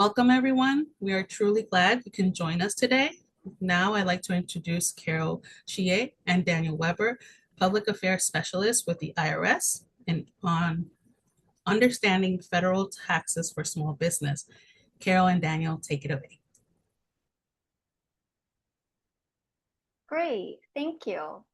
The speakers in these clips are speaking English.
Welcome, everyone. We are truly glad you can join us today. Now, I'd like to introduce Carol Chie and Daniel Weber, Public Affairs Specialists with the IRS, and on understanding federal taxes for small business. Carol and Daniel, take it away. Great, thank you.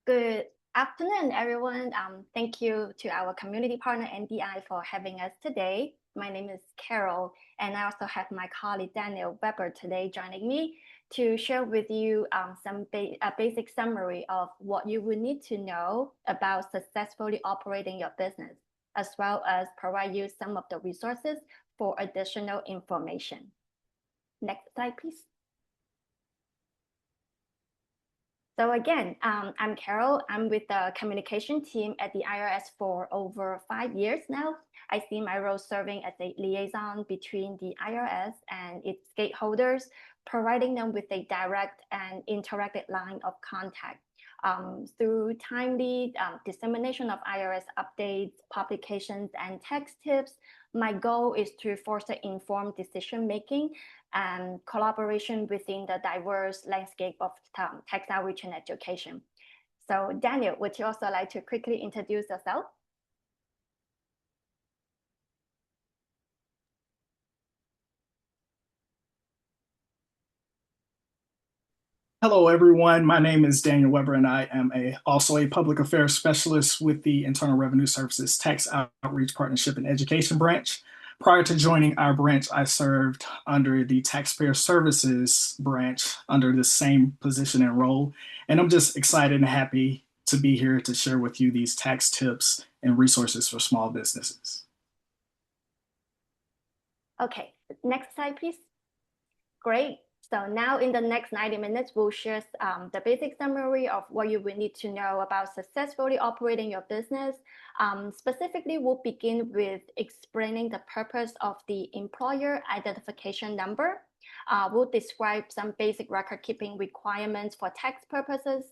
Good afternoon, everyone. Thank you to our community partner, NDI, for having us today. My name is Carol, and I also have my colleague, Daniel Weber, today joining me to share with you a basic summary of what you would need to know about successfully operating your business, as well as provide you some of the resources for additional information. Next slide, please. So again, I'm Carol. I'm with the communication team at the IRS for over 5 years now. I see my role serving as a liaison between the IRS and its stakeholders, providing them with a direct and interactive line of contact. Through timely dissemination of IRS updates, publications, and tax tips, my goal is to foster informed decision-making and collaboration within the diverse landscape of tax outreach and education. So Daniel, would you also like to quickly introduce yourself? Hello, everyone. My name is Daniel Weber, and I am also a public affairs specialist with the Internal Revenue Service's Tax Outreach Partnership and Education branch. Prior to joining our branch, I served under the Taxpayer Services branch under the same position and role. And I'm just excited and happy to be here to share with you these tax tips and resources for small businesses. Okay, next slide, please. Great. So now in the next 90 minutes, we'll share the basic summary of what you will need to know about successfully operating your business. Specifically, we'll begin with explaining the purpose of the employer identification number. We'll describe some basic record-keeping requirements for tax purposes,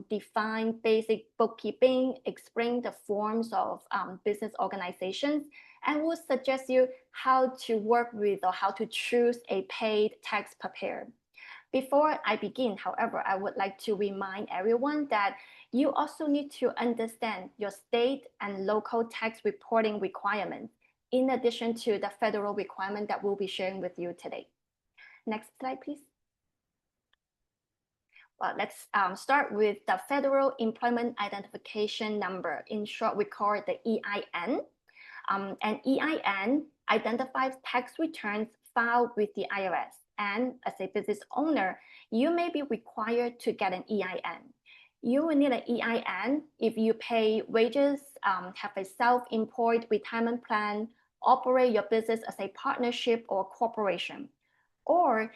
define basic bookkeeping, explain the forms of business organizations, and we'll suggest you how to work with or how to choose a paid tax preparer. Before I begin, however, I would like to remind everyone that you also need to understand your state and local tax reporting requirements, in addition to the federal requirement that we'll be sharing with you today. Next slide, please. Well, let's start with the Federal Employment Identification Number. In short, we call it the EIN. An EIN identifies tax returns filed with the IRS. And as a business owner, you may be required to get an EIN. You will need an EIN if you pay wages, have a self-employed retirement plan, operate your business as a partnership or corporation. Or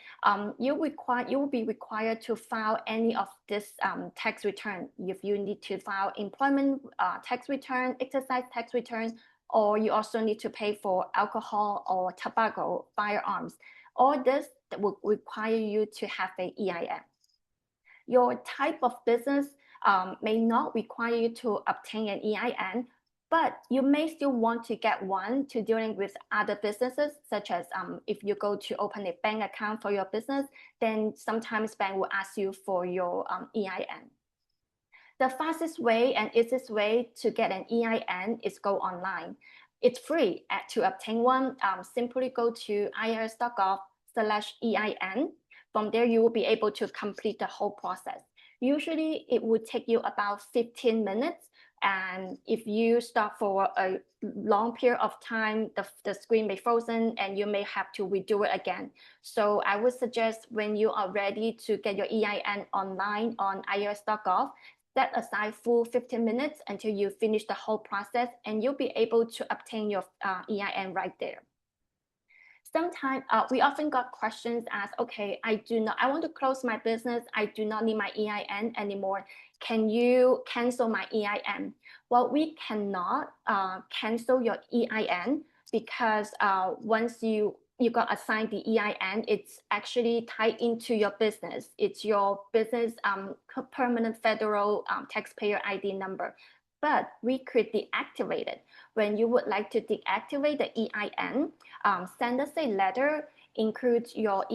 you will be required to file any of this tax return. If you need to file employment tax return, exercise tax returns, or you also need to pay for alcohol or tobacco, firearms. All this will require you to have an EIN. Your type of business may not require you to obtain an EIN, but you may still want to get one to dealing with other businesses, such as if you go to open a bank account for your business, then sometimes bank will ask you for your EIN. The fastest way and easiest way to get an EIN is go online. It's free to obtain one. Simply go to irs.gov/EIN. From there, you will be able to complete the whole process. Usually, it would take you about 15 minutes. And if you stop for a long period of time, the screen may frozen and you may have to redo it again. So I would suggest when you are ready to get your EIN online on irs.gov, set aside full 15 minutes until you finish the whole process, and you'll be able to obtain your EIN right there. Sometimes we often got questions as, okay, I want to close my business. I do not need my EIN anymore. Can you cancel my EIN? Well, we cannot cancel your EIN because once you got assigned the EIN, it's actually tied into your business. It's your business permanent federal taxpayer ID number. but we could deactivate it. When you would like to deactivate the EIN, send us a letter, include your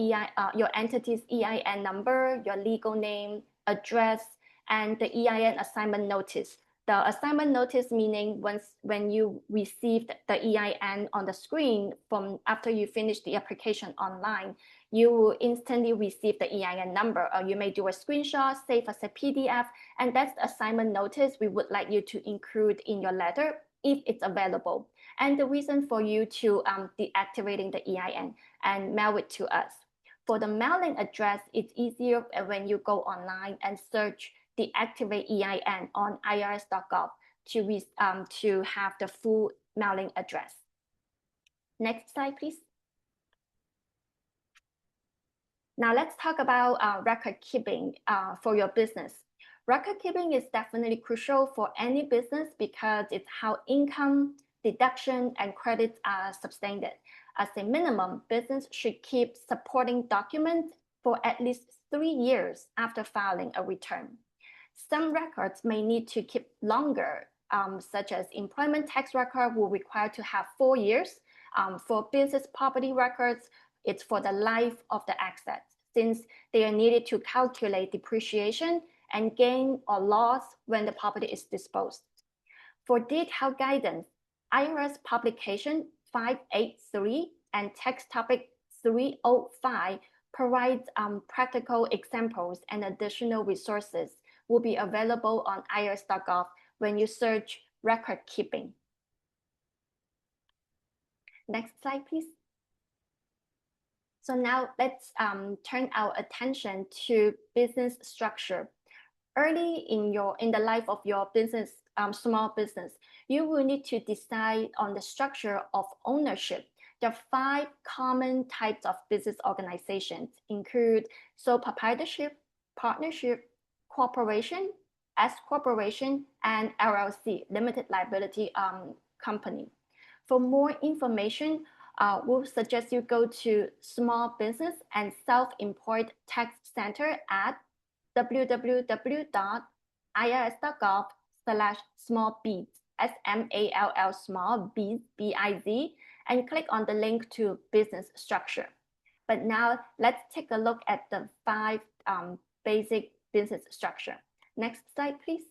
entity's EIN number, your legal name, address, and the EIN assignment notice. The assignment notice meaning when you receive the EIN on the screen from after you finish the application online, you will instantly receive the EIN number, or you may do a screenshot, save as a PDF, and that's the assignment notice we would like you to include in your letter if it's available. And the reason for you to deactivating the EIN and mail it to us. For the mailing address, it's easier when you go online and search deactivate EIN on irs.gov to have the full mailing address. Next slide, please. Now let's talk about record keeping for your business. Record keeping is definitely crucial for any business because it's how income, deduction, and credits are sustained. As a minimum, business should keep supporting documents for at least 3 years after filing a return. Some records may need to keep longer, such as employment tax record will require to have 4 years. For business property records, it's for the life of the assets, since they are needed to calculate depreciation and gain or loss when the property is disposed. For detailed guidance, IRS Publication 583 and Tax Topic 305 provides practical examples and additional resources will be available on irs.gov when you search record keeping. Next slide, please. So now let's turn our attention to business structure. Early in the life of your business, small business, you will need to decide on the structure of ownership. There are 5 common types of business organizations, include sole proprietorship, partnership, corporation, S corporation, and LLC, limited liability company. For more information, we'll suggest you go to Small Business and Self-Employed Tax Center at www.irs.gov/smallbiz, SMALL small biz, and click on the link to business structure. But now let's take a look at the 5 basic business structure. Next slide, please.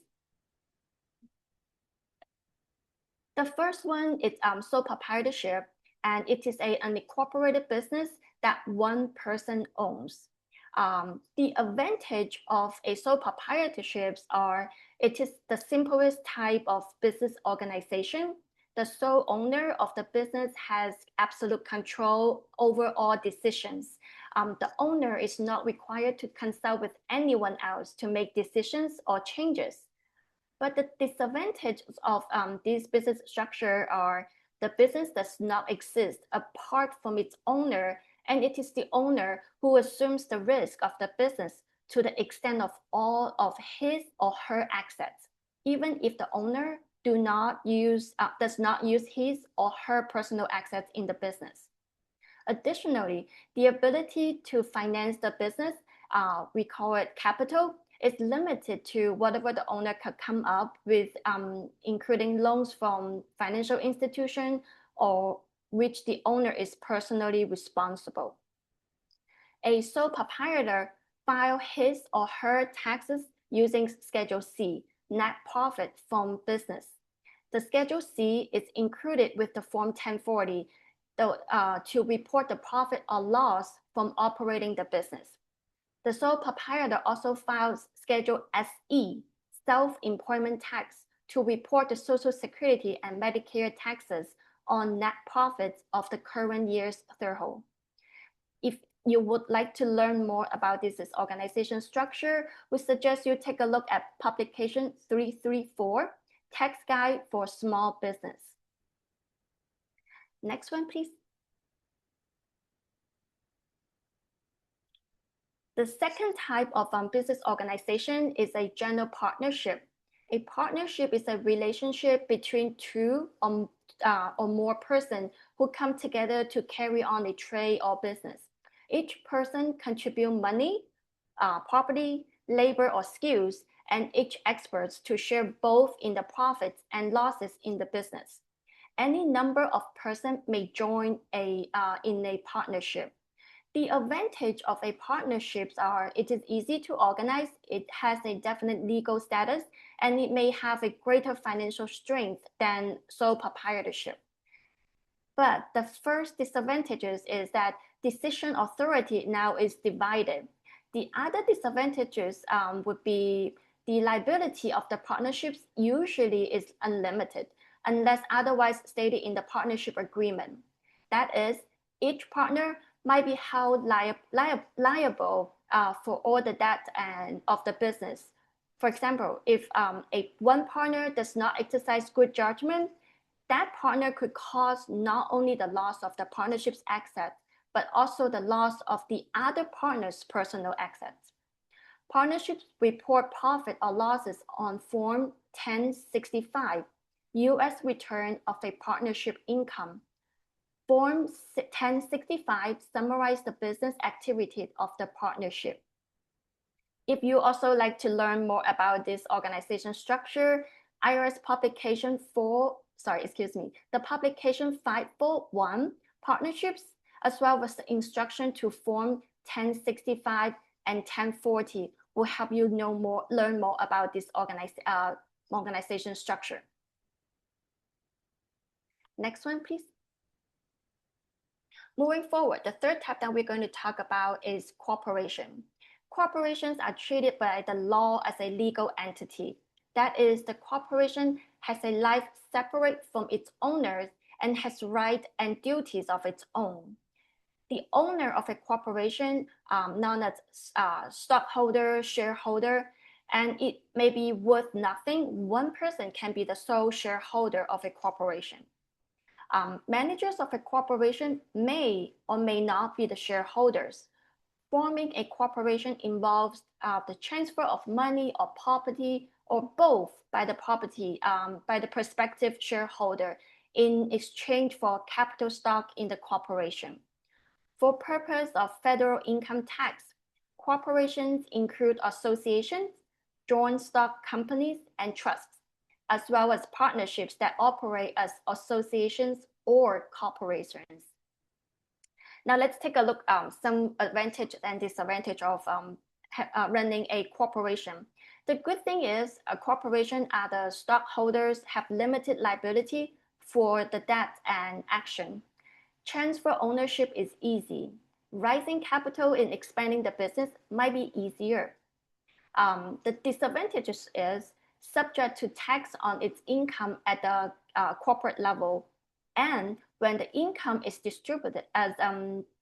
The first one is sole proprietorship, and it is an unincorporated business that one person owns. The advantage of a sole proprietorship are it is the simplest type of business organization. The sole owner of the business has absolute control over all decisions. The owner is not required to consult with anyone else to make decisions or changes. But the disadvantages of this business structure are the business does not exist apart from its owner, and it is the owner who assumes the risk of the business to the extent of all of his or her assets, even if the owner does not use his or her personal assets in the business. Additionally, the ability to finance the business, we call it capital, is limited to whatever the owner could come up with, including loans from financial institution or which the owner is personally responsible. A sole proprietor files his or her taxes using Schedule C, net profit from business. The Schedule C is included with the Form 1040 to report the profit or loss from operating the business. The sole proprietor also files Schedule SE, self-employment tax, to report the Social Security and Medicare taxes on net profits of the current year's threshold. If you would like to learn more about this organization structure, we suggest you take a look at Publication 334, Tax Guide for Small Business. Next one, please. The second type of business organization is a general partnership. A partnership is a relationship between 2 or more persons who come together to carry on a trade or business. Each person contributes money, property, labor, or skills, and each experts to share both in the profits and losses in the business. Any number of persons may join in a partnership. The advantage of a partnership are it is easy to organize, it has a definite legal status, and it may have a greater financial strength than sole proprietorship. But the first disadvantages is that decision authority now is divided. The other disadvantages would be the liability of the partnerships usually is unlimited unless otherwise stated in the partnership agreement. That is, each partner might be held liable for all the debt of the business. For example, if one partner does not exercise good judgment, that partner could cause not only the loss of the partnership's assets, but also the loss of the other partner's personal assets. Partnerships report profit or losses on Form 1065, U.S. Return of a Partnership Income. Form 1065 summarizes the business activities of the partnership. If you also like to learn more about this organization structure, IRS publication the publication 541, Partnerships, as well as the instruction to Form 1065 and 1040 will help you learn more about this organization structure. Next one, please. Moving forward, the third type that we're going to talk about is corporation. Corporations are treated by the law as a legal entity. That is, the corporation has a life separate from its owners and has rights and duties of its own. The owner of a corporation, known as stockholder, shareholder, and it may be worth nothing. One person can be the sole shareholder of a corporation. Managers of a corporation may or may not be the shareholders. Forming a corporation involves the transfer of money or property or both by the prospective shareholder in exchange for capital stock in the corporation. For purpose of federal income tax, corporations include associations, joint stock companies, and trusts, as well as partnerships that operate as associations or corporations. Now let's take a look at some advantage and disadvantage of running a corporation. The good thing is a corporation are the stockholders have limited liability for the debt and action. Transfer ownership is easy. Raising capital in expanding the business might be easier. The disadvantages is subject to tax on its income at the corporate level. And when the income is distributed as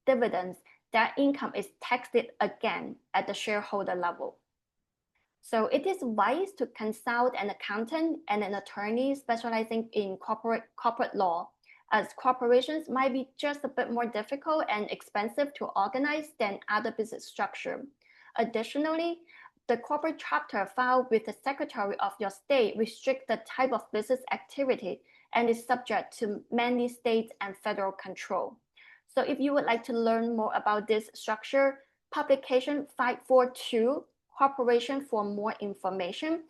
dividends, that income is taxed again at the shareholder level. So it is wise to consult an accountant and an attorney specializing in corporate law, as corporations might be just a bit more difficult and expensive to organize than other business structure. Additionally, the corporate chapter filed with the Secretary of your state restricts the type of business activity and is subject to many state and federal control. So if you would like to learn more about this structure, publication 542, Corporation for more information,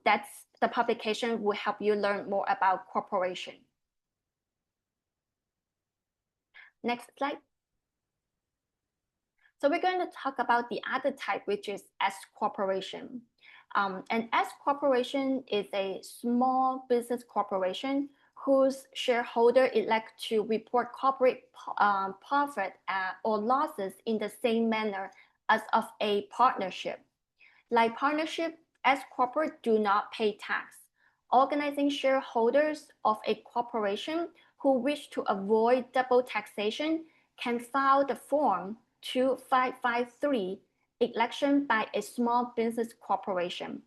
that's the publication will help you learn more about corporation. Next slide. So we're going to talk about the other type, which is S corporation. An S corporation is a small business corporation whose shareholder elect to report corporate profit or losses in the same manner as of a partnership. Like partnership, S corporate do not pay tax. Organizing shareholders of a corporation who wish to avoid double taxation can file the Form 2553, election by a small business corporation.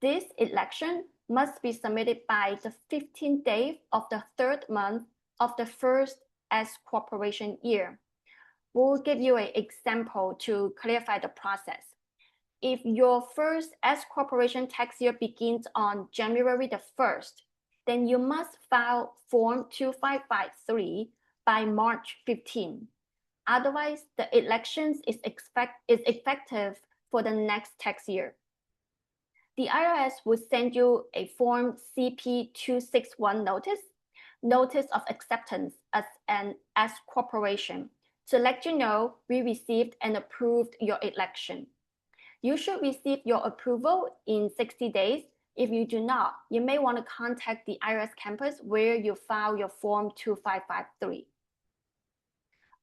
This election must be submitted by the 15th day of the third month of the first S corporation year. We'll give you an example to clarify the process. If your first S corporation tax year begins on January the 1st, then you must file Form 2553 by March 15. Otherwise, the elections is effective for the next tax year. the IRS will send you a Form CP-261 notice of acceptance as an S corporation, to let you know we received and approved your election. You should receive your approval in 60 days. If you do not, you may want to contact the IRS campus where you file your Form 2553.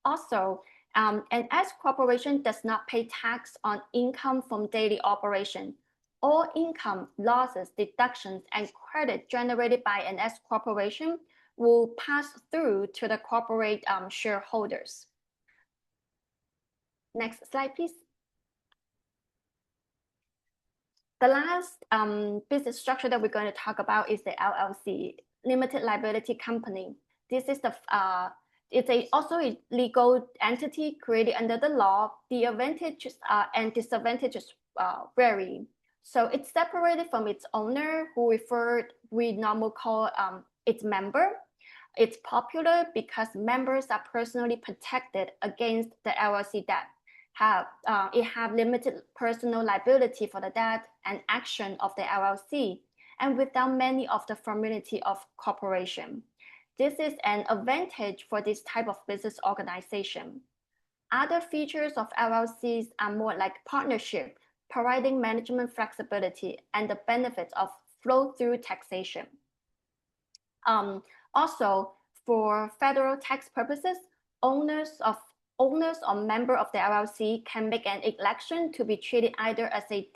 Also, an S corporation does not pay tax on income from daily operation. All income, losses, deductions, and credit generated by an S corporation will pass through to the corporate shareholders. Next slide, please. The last business structure that we're going to talk about is the LLC, Limited Liability Company. This is it's also a legal entity created under the law. The advantages and disadvantages vary. So it's separated from its owner, who we normally call its member. It's popular because members are personally protected against the LLC debt. It have limited personal liability for the debt and action of the LLC, and without many of the formality of corporation. This is an advantage for this type of business organization. Other features of LLCs are more like partnership, providing management flexibility and the benefits of flow-through taxation. Also, for federal tax purposes, owners or member of the LLC can make an election to be treated either as a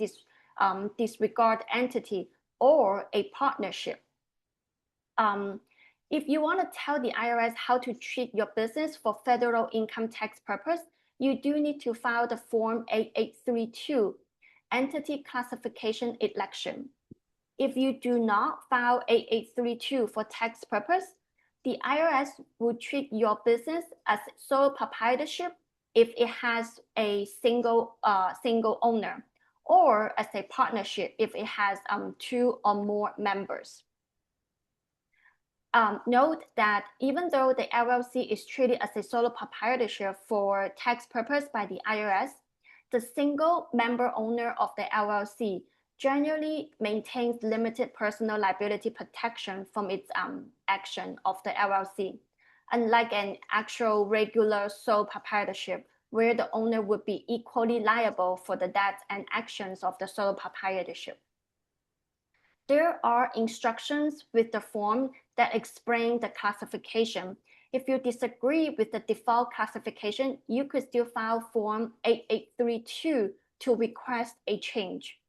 disregard entity or a partnership. If you want to tell the IRS how to treat your business for federal income tax purpose, you do need to file the Form 8832, Entity Classification Election. If you do not file 8832 for tax purpose, the IRS will treat your business as sole proprietorship if it has a single owner, or as a partnership if it has 2 or more members. Note that even though the LLC is treated as a sole proprietorship for tax purpose by the IRS, the single member owner of the LLC generally maintains limited personal liability protection from its action of the LLC, unlike an actual regular sole proprietorship, where the owner would be equally liable for the debts and actions of the sole proprietorship. There are instructions with the form that explain the classification. If you disagree with the default classification, you could still file Form 8832 to request a change.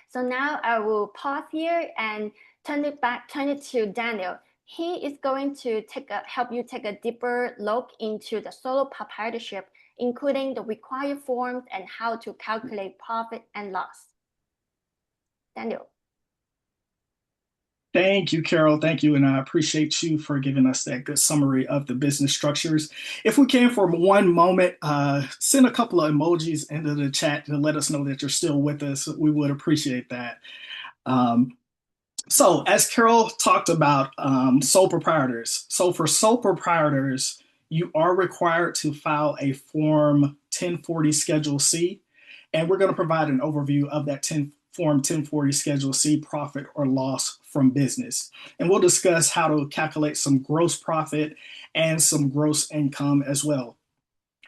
So now I will pause here and turn it to Daniel. He is going to help you take a deeper look into the sole proprietorship, including the required forms and how to calculate profit and loss. Daniel. Thank you, Carol. Thank you. And I appreciate you for giving us that good summary of the business structures. If we can, for one moment, send a couple of emojis into the chat to let us know that you're still with us. We would appreciate that. So as Carol talked about, sole proprietors. So for sole proprietors, you are required to file a Form 1040 Schedule C, and we're going to provide an overview of that Form 1040 Schedule C, profit or loss from business. And we'll discuss how to calculate some gross profit and some gross income as well.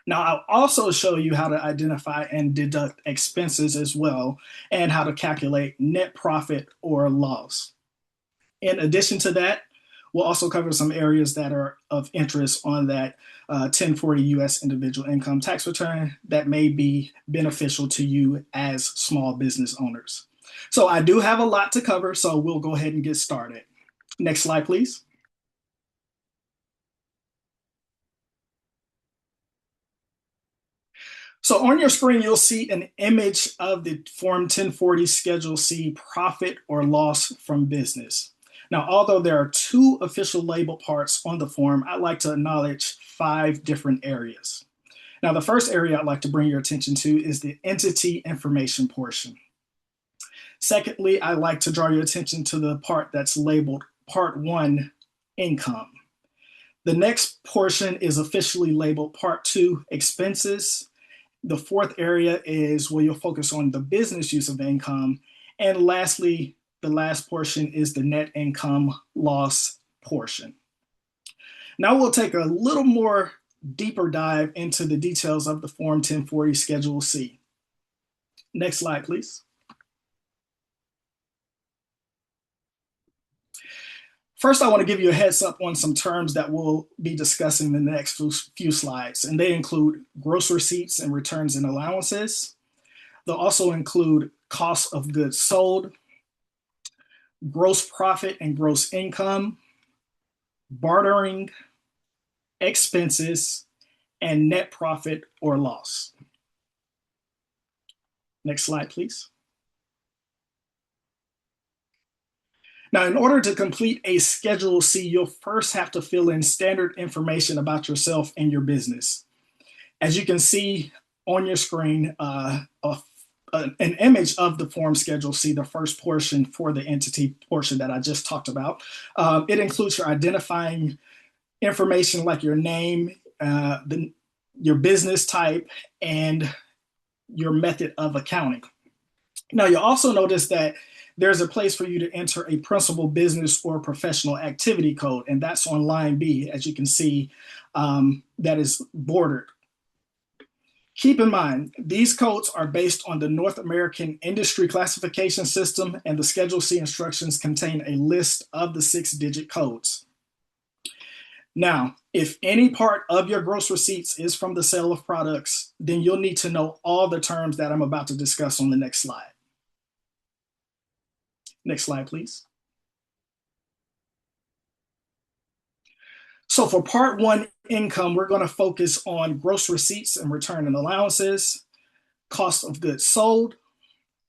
Now, I'll also show you how to identify and deduct expenses as well, and how to calculate net profit or loss. In addition to that, we'll also cover some areas that are of interest on that 1040 U.S. individual income tax return that may be beneficial to you as small business owners. So I do have a lot to cover, so we'll go ahead and get started. Next slide, please. So on your screen, you'll see an image of the Form 1040 Schedule C, profit or loss from business. Now, although there are 2 official label parts on the form, I'd like to acknowledge 5 different areas. Now, the first area I'd like to bring your attention to is the entity information portion. Secondly, I'd like to draw your attention to the part that's labeled Part 1, income. The next portion is officially labeled Part 2, expenses. The fourth area is where you'll focus on the business use of income. And lastly, the last portion is the net income loss portion. Now we'll take a little more deeper dive into the details of the Form 1040 Schedule C. Next slide, please. First, I want to give you a heads up on some terms that we'll be discussing in the next few slides, and they include gross receipts and returns and allowances. They'll also include cost of goods sold, gross profit and gross income, bartering, expenses, and net profit or loss. Next slide, please. Now, in order to complete a Schedule C, you'll first have to fill in standard information about yourself and your business. As you can see on your screen, an image of the Form Schedule C, the first portion for the entity portion that I just talked about. It includes your identifying information like your name, your business type, and your method of accounting. Now, you'll also notice that there's a place for you to enter a principal business or professional activity code, and that's on line B, as you can see, that is bordered. Keep in mind, these codes are based on the North American Industry Classification System, and the Schedule C instructions contain a list of the 6-digit codes. Now, if any part of your gross receipts is from the sale of products, then you'll need to know all the terms that I'm about to discuss on the next slide. Next slide, please. So for part one, income, we're going to focus on gross receipts and return and allowances, cost of goods sold,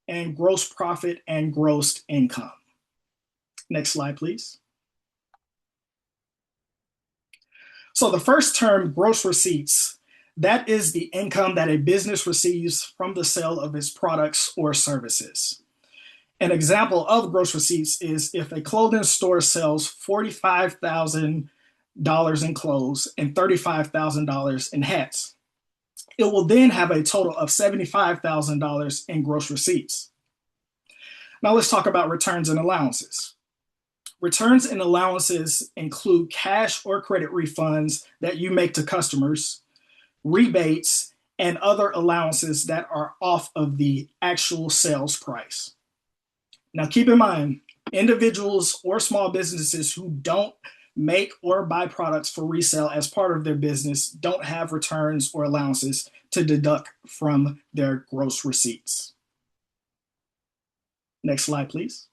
and gross profit and gross income. Next slide, please. So the first term, gross receipts, that is the income that a business receives from the sale of its products or services. An example of gross receipts is if a clothing store sells $45,000 in clothes and $35,000 in hats. It will then have a total of $75,000 in gross receipts. Now let's talk about returns and allowances. Returns and allowances include cash or credit refunds that you make to customers, rebates, and other allowances that are off of the actual sales price. Now keep in mind, individuals or small businesses who don't make or buy products for resale as part of their business don't have returns or allowances to deduct from their gross receipts. Next slide, please.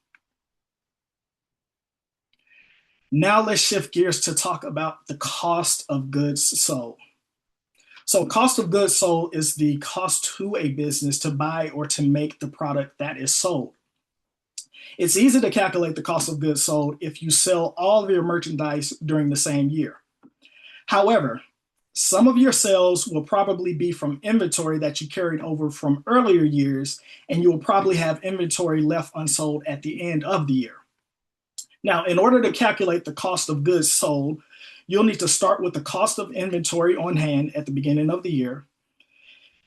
Now let's shift gears to talk about the cost of goods sold. So cost of goods sold is the cost to a business to buy or to make the product that is sold. It's easy to calculate the cost of goods sold if you sell all of your merchandise during the same year. However, some of your sales will probably be from inventory that you carried over from earlier years, and you will probably have inventory left unsold at the end of the year. Now, in order to calculate the cost of goods sold, you'll need to start with the cost of inventory on hand at the beginning of the year.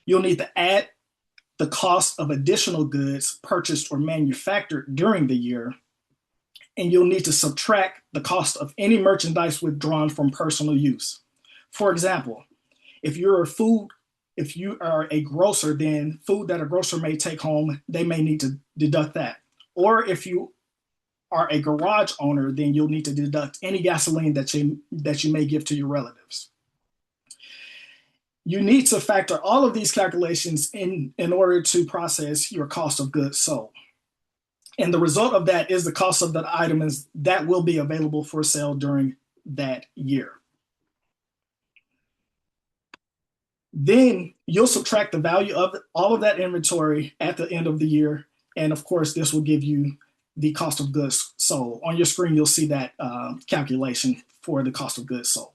You'll need to add the cost of additional goods purchased or manufactured during the year, and you'll need to subtract the cost of any merchandise withdrawn from personal use. For example, if you are a grocer, then food that a grocer may take home, they may need to deduct that. Or if you are a garage owner, then you'll need to deduct any gasoline that you may give to your relatives. You need to factor all of these calculations in order to process your cost of goods sold. And the result of that is the cost of that item that will be available for sale during that year. Then you'll subtract the value of all of that inventory at the end of the year. And of course, this will give you the cost of goods sold. On your screen, you'll see that calculation for the cost of goods sold.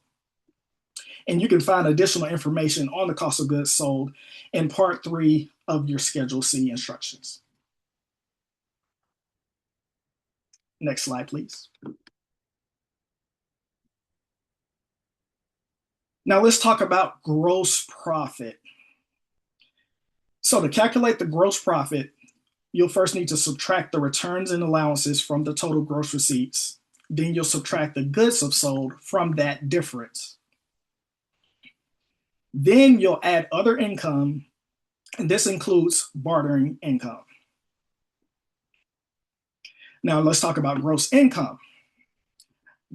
And you can find additional information on the cost of goods sold in part 3 of your Schedule C instructions. Next slide, please. Now let's talk about gross profit. So to calculate the gross profit, you'll first need to subtract the returns and allowances from the total gross receipts. Then you'll subtract the goods of sold from that difference. Then you'll add other income, and this includes bartering income. Now let's talk about gross income.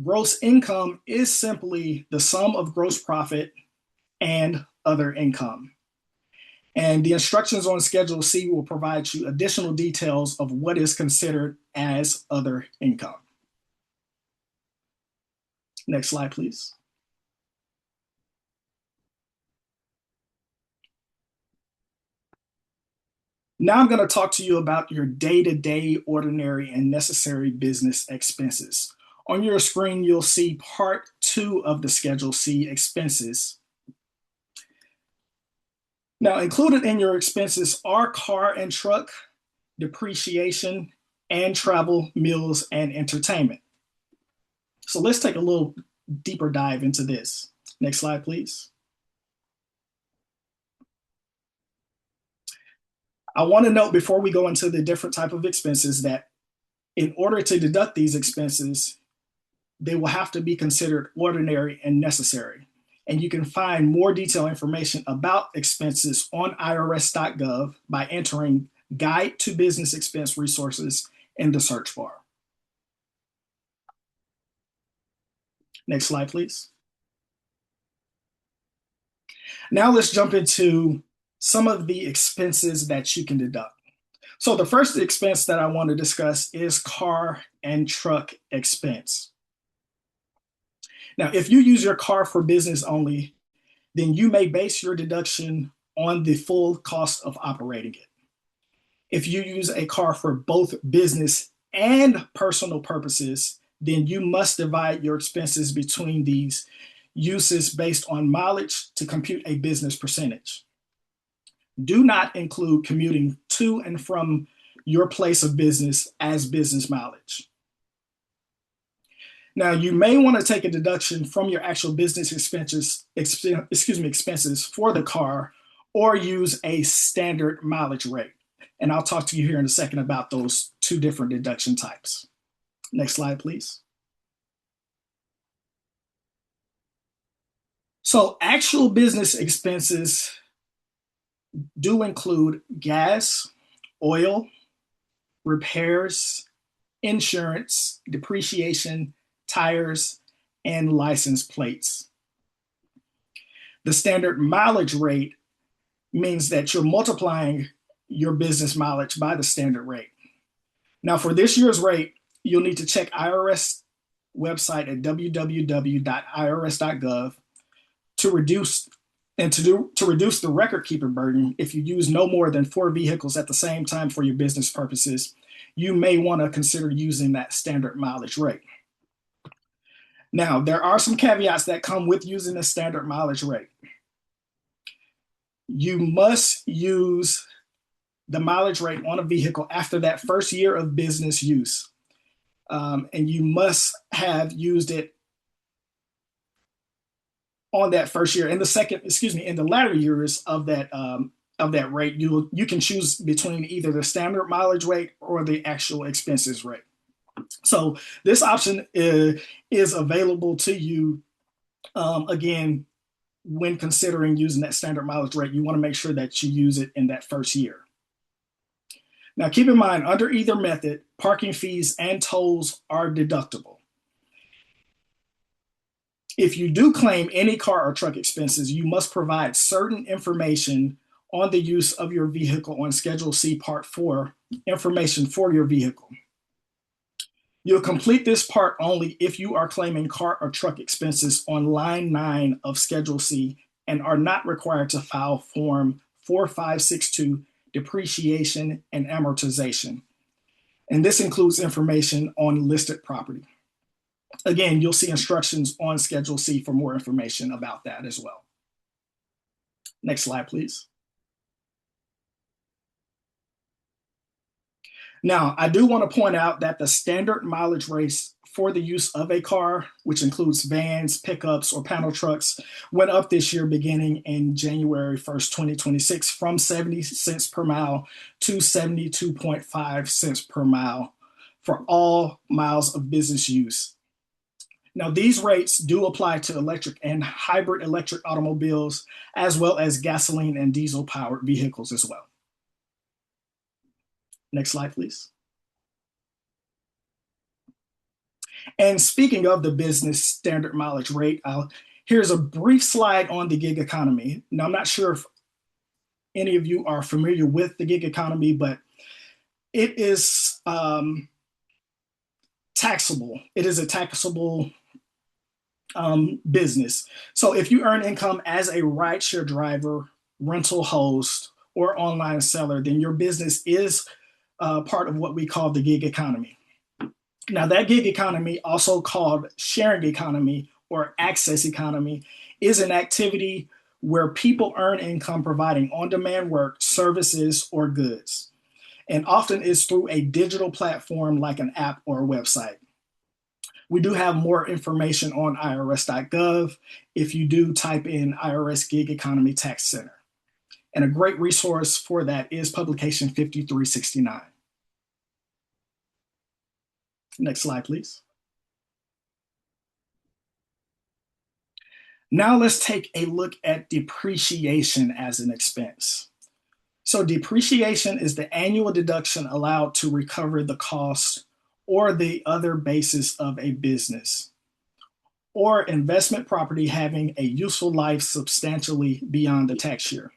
Gross income is simply the sum of gross profit and other income. And the instructions on Schedule C will provide you additional details of what is considered as other income. Next slide, please. Now I'm going to talk to you about your day-to-day ordinary and necessary business expenses. On your screen, you'll see Part 2 of the Schedule C expenses. Now, included in your expenses are car and truck, depreciation, and travel, meals, and entertainment. So let's take a little deeper dive into this. Next slide, please. I want to note before we go into the different type of expenses that in order to deduct these expenses, they will have to be considered ordinary and necessary. And you can find more detailed information about expenses on irs.gov by entering Guide to Business Expense Resources in the search bar. Next slide, please. Now let's jump into some of the expenses that you can deduct. So the first expense that I want to discuss is car and truck expense. Now, if you use your car for business only, then you may base your deduction on the full cost of operating it. If you use a car for both business and personal purposes, then you must divide your expenses between these uses based on mileage to compute a business percentage. Do not include commuting to and from your place of business as business mileage. Now, you may want to take a deduction from your actual business expenses for the car, or use a standard mileage rate. And I'll talk to you here in a second about those two different deduction types. Next slide, please. So actual business expenses do include gas, oil, repairs, insurance, depreciation, tires, and license plates. The standard mileage rate means that you're multiplying your business mileage by the standard rate. Now, for this year's rate, you'll need to check IRS website at www.irs.gov to reduce the record keeping burden. If you use no more than 4 vehicles at the same time for your business purposes, you may want to consider using that standard mileage rate. Now, there are some caveats that come with using a standard mileage rate. You must use the mileage rate on a vehicle after that first year of business use. And you must have used it on that first year. In the latter years of that rate, you can choose between either the standard mileage rate or the actual expenses rate. So this option is available to you. Again, when considering using that standard mileage rate, you want to make sure that you use it in that first year. Now, keep in mind, under either method, parking fees and tolls are deductible. If you do claim any car or truck expenses, you must provide certain information on the use of your vehicle on Schedule C Part 4, information for your vehicle. You'll complete this part only if you are claiming car or truck expenses on line 9 of Schedule C and are not required to file Form 4562, depreciation and amortization. And this includes information on listed property. Again, you'll see instructions on Schedule C for more information about that as well. Next slide, please. Now, I do want to point out that the standard mileage rate for the use of a car, which includes vans, pickups, or panel trucks, went up this year beginning in January 1st, 2026, from 70 cents per mile to 72.5 cents per mile for all miles of business use. Now, these rates do apply to electric and hybrid electric automobiles, as well as gasoline and diesel powered vehicles as well. Next slide, please. And speaking of the business standard mileage rate, here's a brief slide on the gig economy. Now, I'm not sure if any of you are familiar with the gig economy, but it is taxable. It is a taxable business. So if you earn income as a rideshare driver, rental host, or online seller, then your business is part of what we call the gig economy. Now, that gig economy, also called sharing economy or access economy, is an activity where people earn income providing on-demand work, services, or goods, and often is through a digital platform like an app or a website. We do have more information on irs.gov if you do type in IRS Gig Economy Tax Center. And a great resource for that is publication 5369. Next slide, please. Now let's take a look at depreciation as an expense. So depreciation is the annual deduction allowed to recover the cost or the other basis of a business or investment property having a useful life substantially beyond the tax year.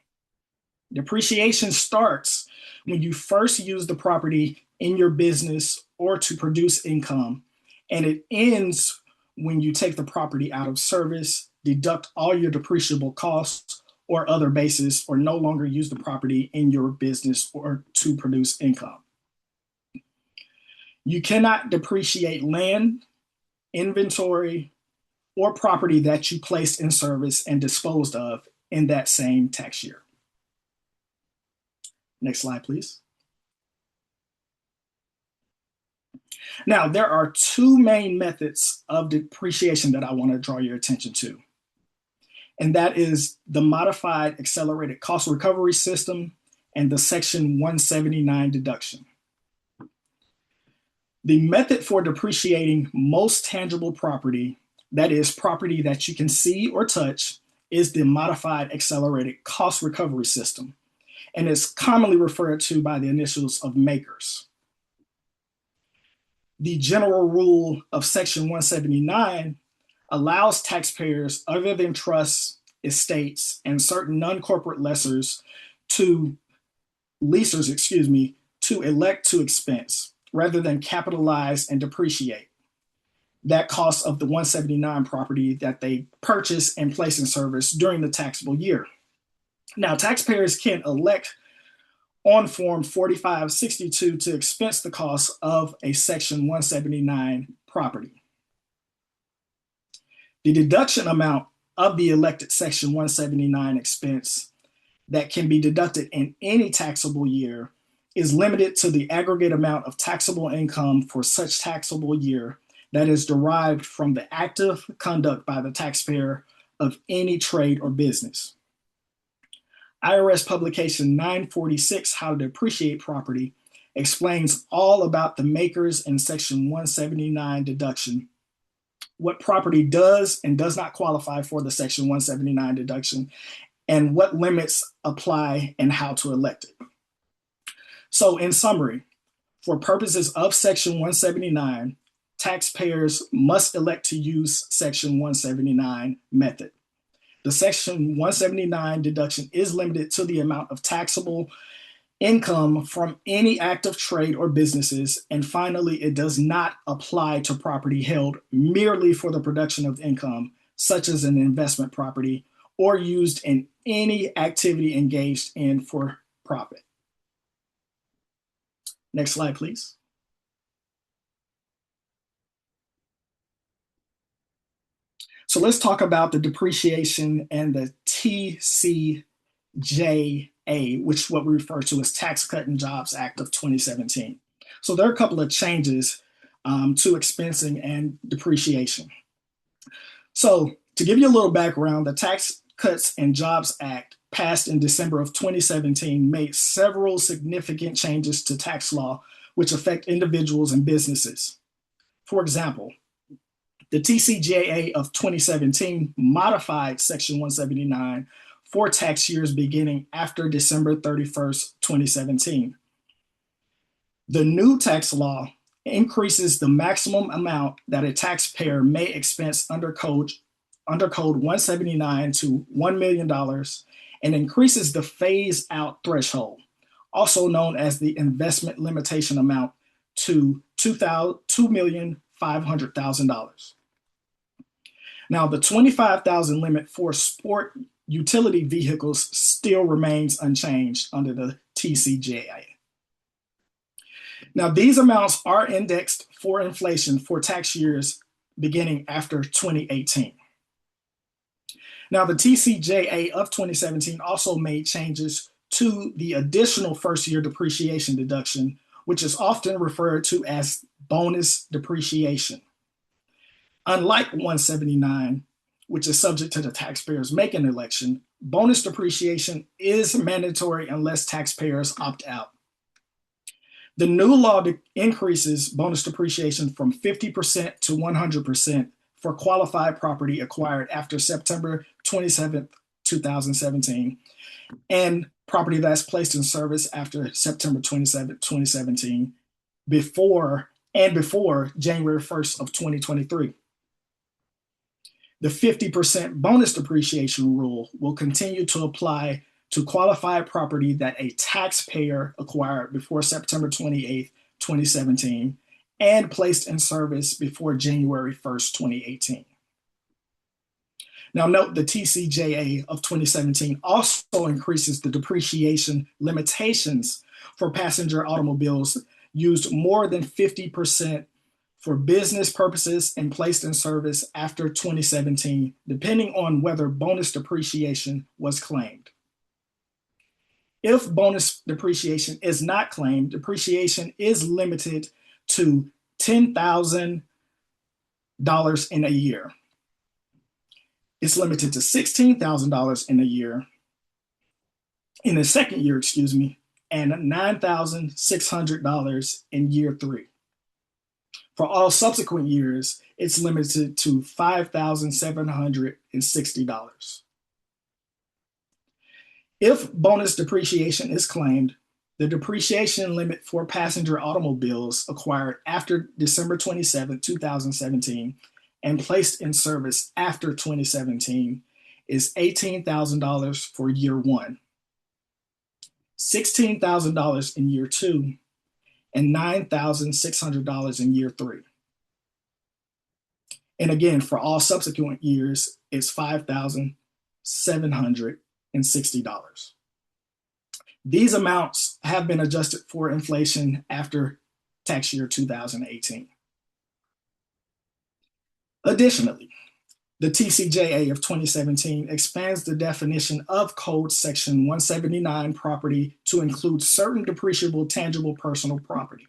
Depreciation starts when you first use the property in your business or to produce income, and it ends when you take the property out of service, deduct all your depreciable costs or other basis, or no longer use the property in your business or to produce income. You cannot depreciate land, inventory, or property that you placed in service and disposed of in that same tax year. Next slide, please. Now, there are two main methods of depreciation that I want to draw your attention to, and that is the modified accelerated cost recovery system and the Section 179 deduction. The method for depreciating most tangible property, that is property that you can see or touch, is the modified accelerated cost recovery system, and is commonly referred to by the initials of MACRS. The general rule of Section 179 allows taxpayers other than trusts, estates, and certain non-corporate leasers to elect to expense rather than capitalize and depreciate that cost of the 179 property that they purchase and place in service during the taxable year. Now, taxpayers can elect on Form 4562 to expense the cost of a Section 179 property. The deduction amount of the elected Section 179 expense that can be deducted in any taxable year is limited to the aggregate amount of taxable income for such taxable year that is derived from the active conduct by the taxpayer of any trade or business. IRS publication 946, How to Depreciate Property, explains all about the MACRS and Section 179 deduction, what property does and does not qualify for the Section 179 deduction, and what limits apply and how to elect it. So in summary, for purposes of Section 179, taxpayers must elect to use Section 179 method. The Section 179 deduction is limited to the amount of taxable income from any active trade or businesses. And finally, it does not apply to property held merely for the production of income, such as an investment property, or used in any activity engaged in for profit. Next slide, please. So let's talk about the depreciation and the TCJA, which is what we refer to as Tax Cut and Jobs Act of 2017. So there are a couple of changes to expensing and depreciation. So to give you a little background, the Tax Cuts and Jobs Act passed in December of 2017 made several significant changes to tax law which affect individuals and businesses. For example, the TCJA of 2017 modified Section 179 for tax years beginning after December 31st, 2017. The new tax law increases the maximum amount that a taxpayer may expense under Code 179 to $1 million and increases the phase-out threshold, also known as the investment limitation amount, to $2,500,000. Now, the $25,000 limit for sport utility vehicles still remains unchanged under the TCJA. Now, these amounts are indexed for inflation for tax years beginning after 2018. Now, the TCJA of 2017 also made changes to the additional first-year depreciation deduction, which is often referred to as bonus depreciation. Unlike 179, which is subject to the taxpayers make an election, bonus depreciation is mandatory unless taxpayers opt out. The new law increases bonus depreciation from 50% to 100% for qualified property acquired after September 27, 2017, and property that's placed in service after September 27, 2017, before January 1st of 2023. The 50% bonus depreciation rule will continue to apply to qualified property that a taxpayer acquired before September 28, 2017, and placed in service before January 1st, 2018. Now note the TCJA of 2017 also increases the depreciation limitations for passenger automobiles used more than 50% for business purposes and placed in service after 2017, depending on whether bonus depreciation was claimed. If bonus depreciation is not claimed, depreciation is limited to $10,000 in a year. It's limited to $16,000 in a year, in the second year, and $9,600 in year 3. For all subsequent years, it's limited to $5,760. If bonus depreciation is claimed, the depreciation limit for passenger automobiles acquired after December 27, 2017, and placed in service after 2017 is $18,000 for year 1, $16,000 in year 2, and $9,600 in year 3. And again, for all subsequent years, it's $5,760. These amounts have been adjusted for inflation after tax year 2018. Additionally, the TCJA of 2017 expands the definition of Code Section 179 property to include certain depreciable tangible personal property.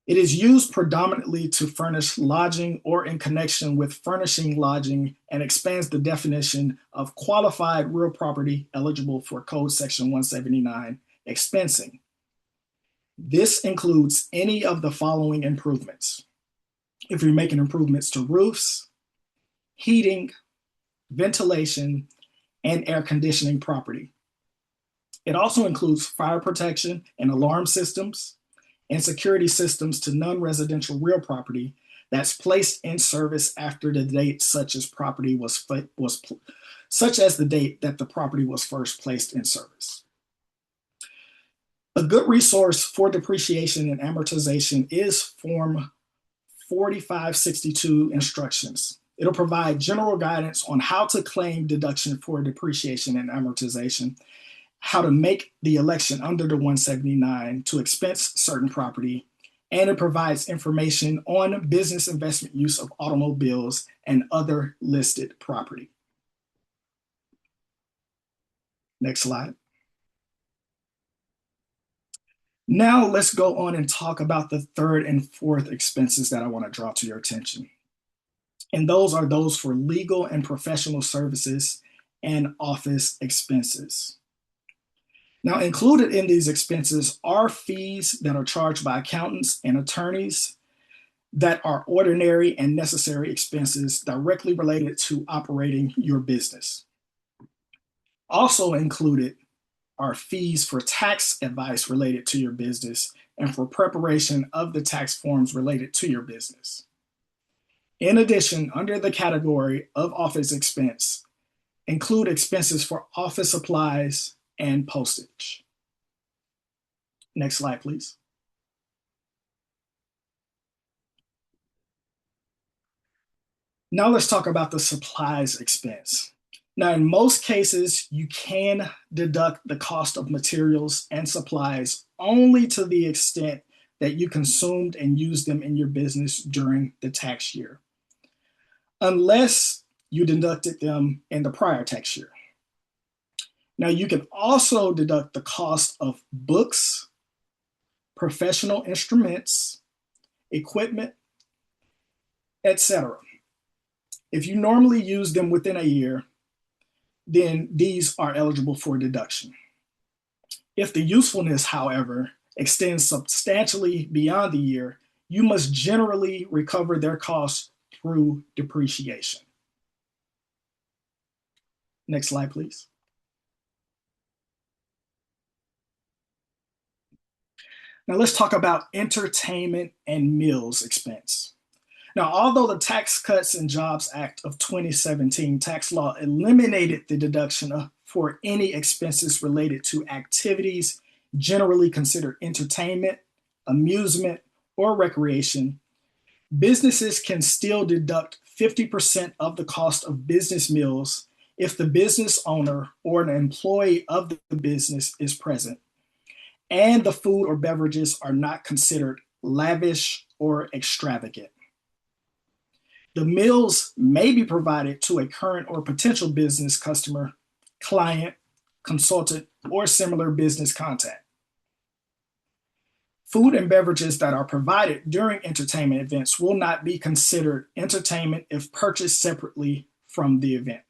It is used predominantly to furnish lodging or in connection with furnishing lodging, and expands the definition of qualified real property eligible for Code Section 179 expensing. This includes any of the following improvements. If you're making improvements to roofs, heating, ventilation, and air conditioning property. It also includes fire protection and alarm systems and security systems to non-residential real property that's placed in service after the date such as the date that the property was first placed in service. A good resource for depreciation and amortization is Form 4562 instructions. It'll provide general guidance on how to claim deduction for depreciation and amortization, how to make the election under the 179 to expense certain property, and it provides information on business investment use of automobiles and other listed property. Next slide. Now let's go on and talk about the third and fourth expenses that I want to draw to your attention. And those are those for legal and professional services and office expenses. Now, included in these expenses are fees that are charged by accountants and attorneys that are ordinary and necessary expenses directly related to operating your business. Also included are fees for tax advice related to your business and for preparation of the tax forms related to your business. In addition, under the category of office expense, include expenses for office supplies and postage. Next slide, please. Now let's talk about the supplies expense. Now, in most cases, you can deduct the cost of materials and supplies only to the extent that you consumed and used them in your business during the tax year, unless you deducted them in the prior tax year. Now, you can also deduct the cost of books, professional instruments, equipment, etc. If you normally use them within a year, then these are eligible for deduction. If the usefulness, however, extends substantially beyond the year, you must generally recover their costs through depreciation. Next slide, please. Now let's talk about entertainment and meals expense. Now, although the Tax Cuts and Jobs Act of 2017 tax law eliminated the deduction for any expenses related to activities generally considered entertainment, amusement, or recreation, businesses can still deduct 50% of the cost of business meals if the business owner or an employee of the business is present, and the food or beverages are not considered lavish or extravagant. The meals may be provided to a current or potential business customer, client, consultant, or similar business contact. Food and beverages that are provided during entertainment events will not be considered entertainment if purchased separately from the event.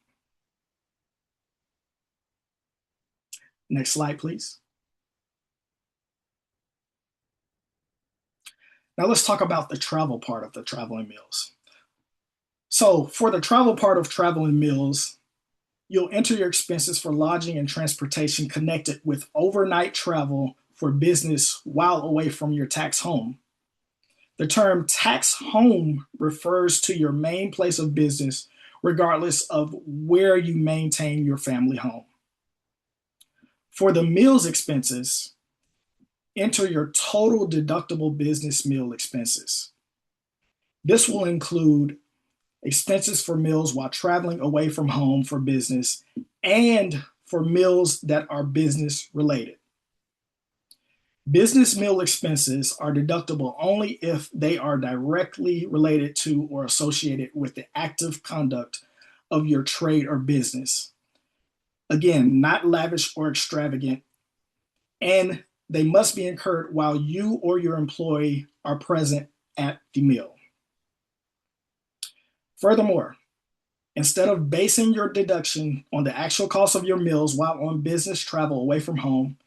Next slide, please. Now let's talk about the travel part of the travel and meals. So for the travel part of travel and meals, you'll enter your expenses for lodging and transportation connected with overnight travel for business while away from your tax home. The term tax home refers to your main place of business, regardless of where you maintain your family home. For the meals expenses, enter your total deductible business meal expenses. This will include expenses for meals while traveling away from home for business and for meals that are business related. Business meal expenses are deductible only if they are directly related to or associated with the active conduct of your trade or business. Again, not lavish or extravagant, and they must be incurred while you or your employee are present at the meal. Furthermore, instead of basing your deduction on the actual cost of your meals while on business travel away from home,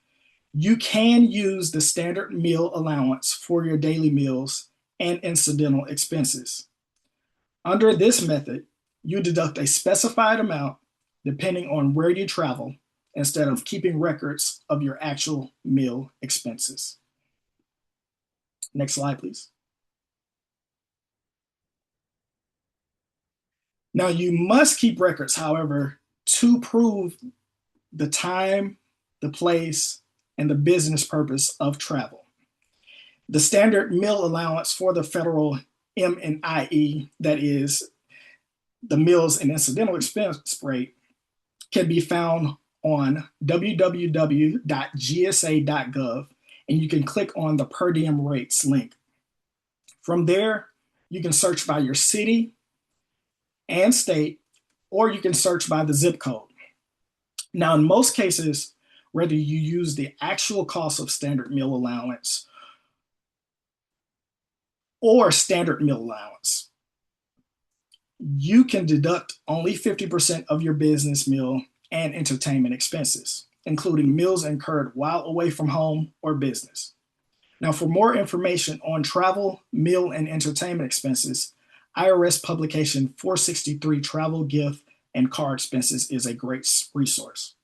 you can use the standard meal allowance for your daily meals and incidental expenses. Under this method, you deduct a specified amount depending on where you travel instead of keeping records of your actual meal expenses. Next slide, please. Now, you must keep records, however, to prove the time, the place, and the business purpose of travel. The standard meal allowance for the federal M&IE, that is the meals and incidental expense rate, can be found on www.gsa.gov, and you can click on the per diem rates link. From there, you can search by your city and state, or you can search by the zip code. Now, in most cases, whether you use the actual cost of standard meal allowance or standard meal allowance. You can deduct only 50% of your business meal and entertainment expenses, including meals incurred while away from home or business. Now, for more information on travel, meal, and entertainment expenses, IRS Publication 463 Travel, Gift, and Car Expenses is a great resource.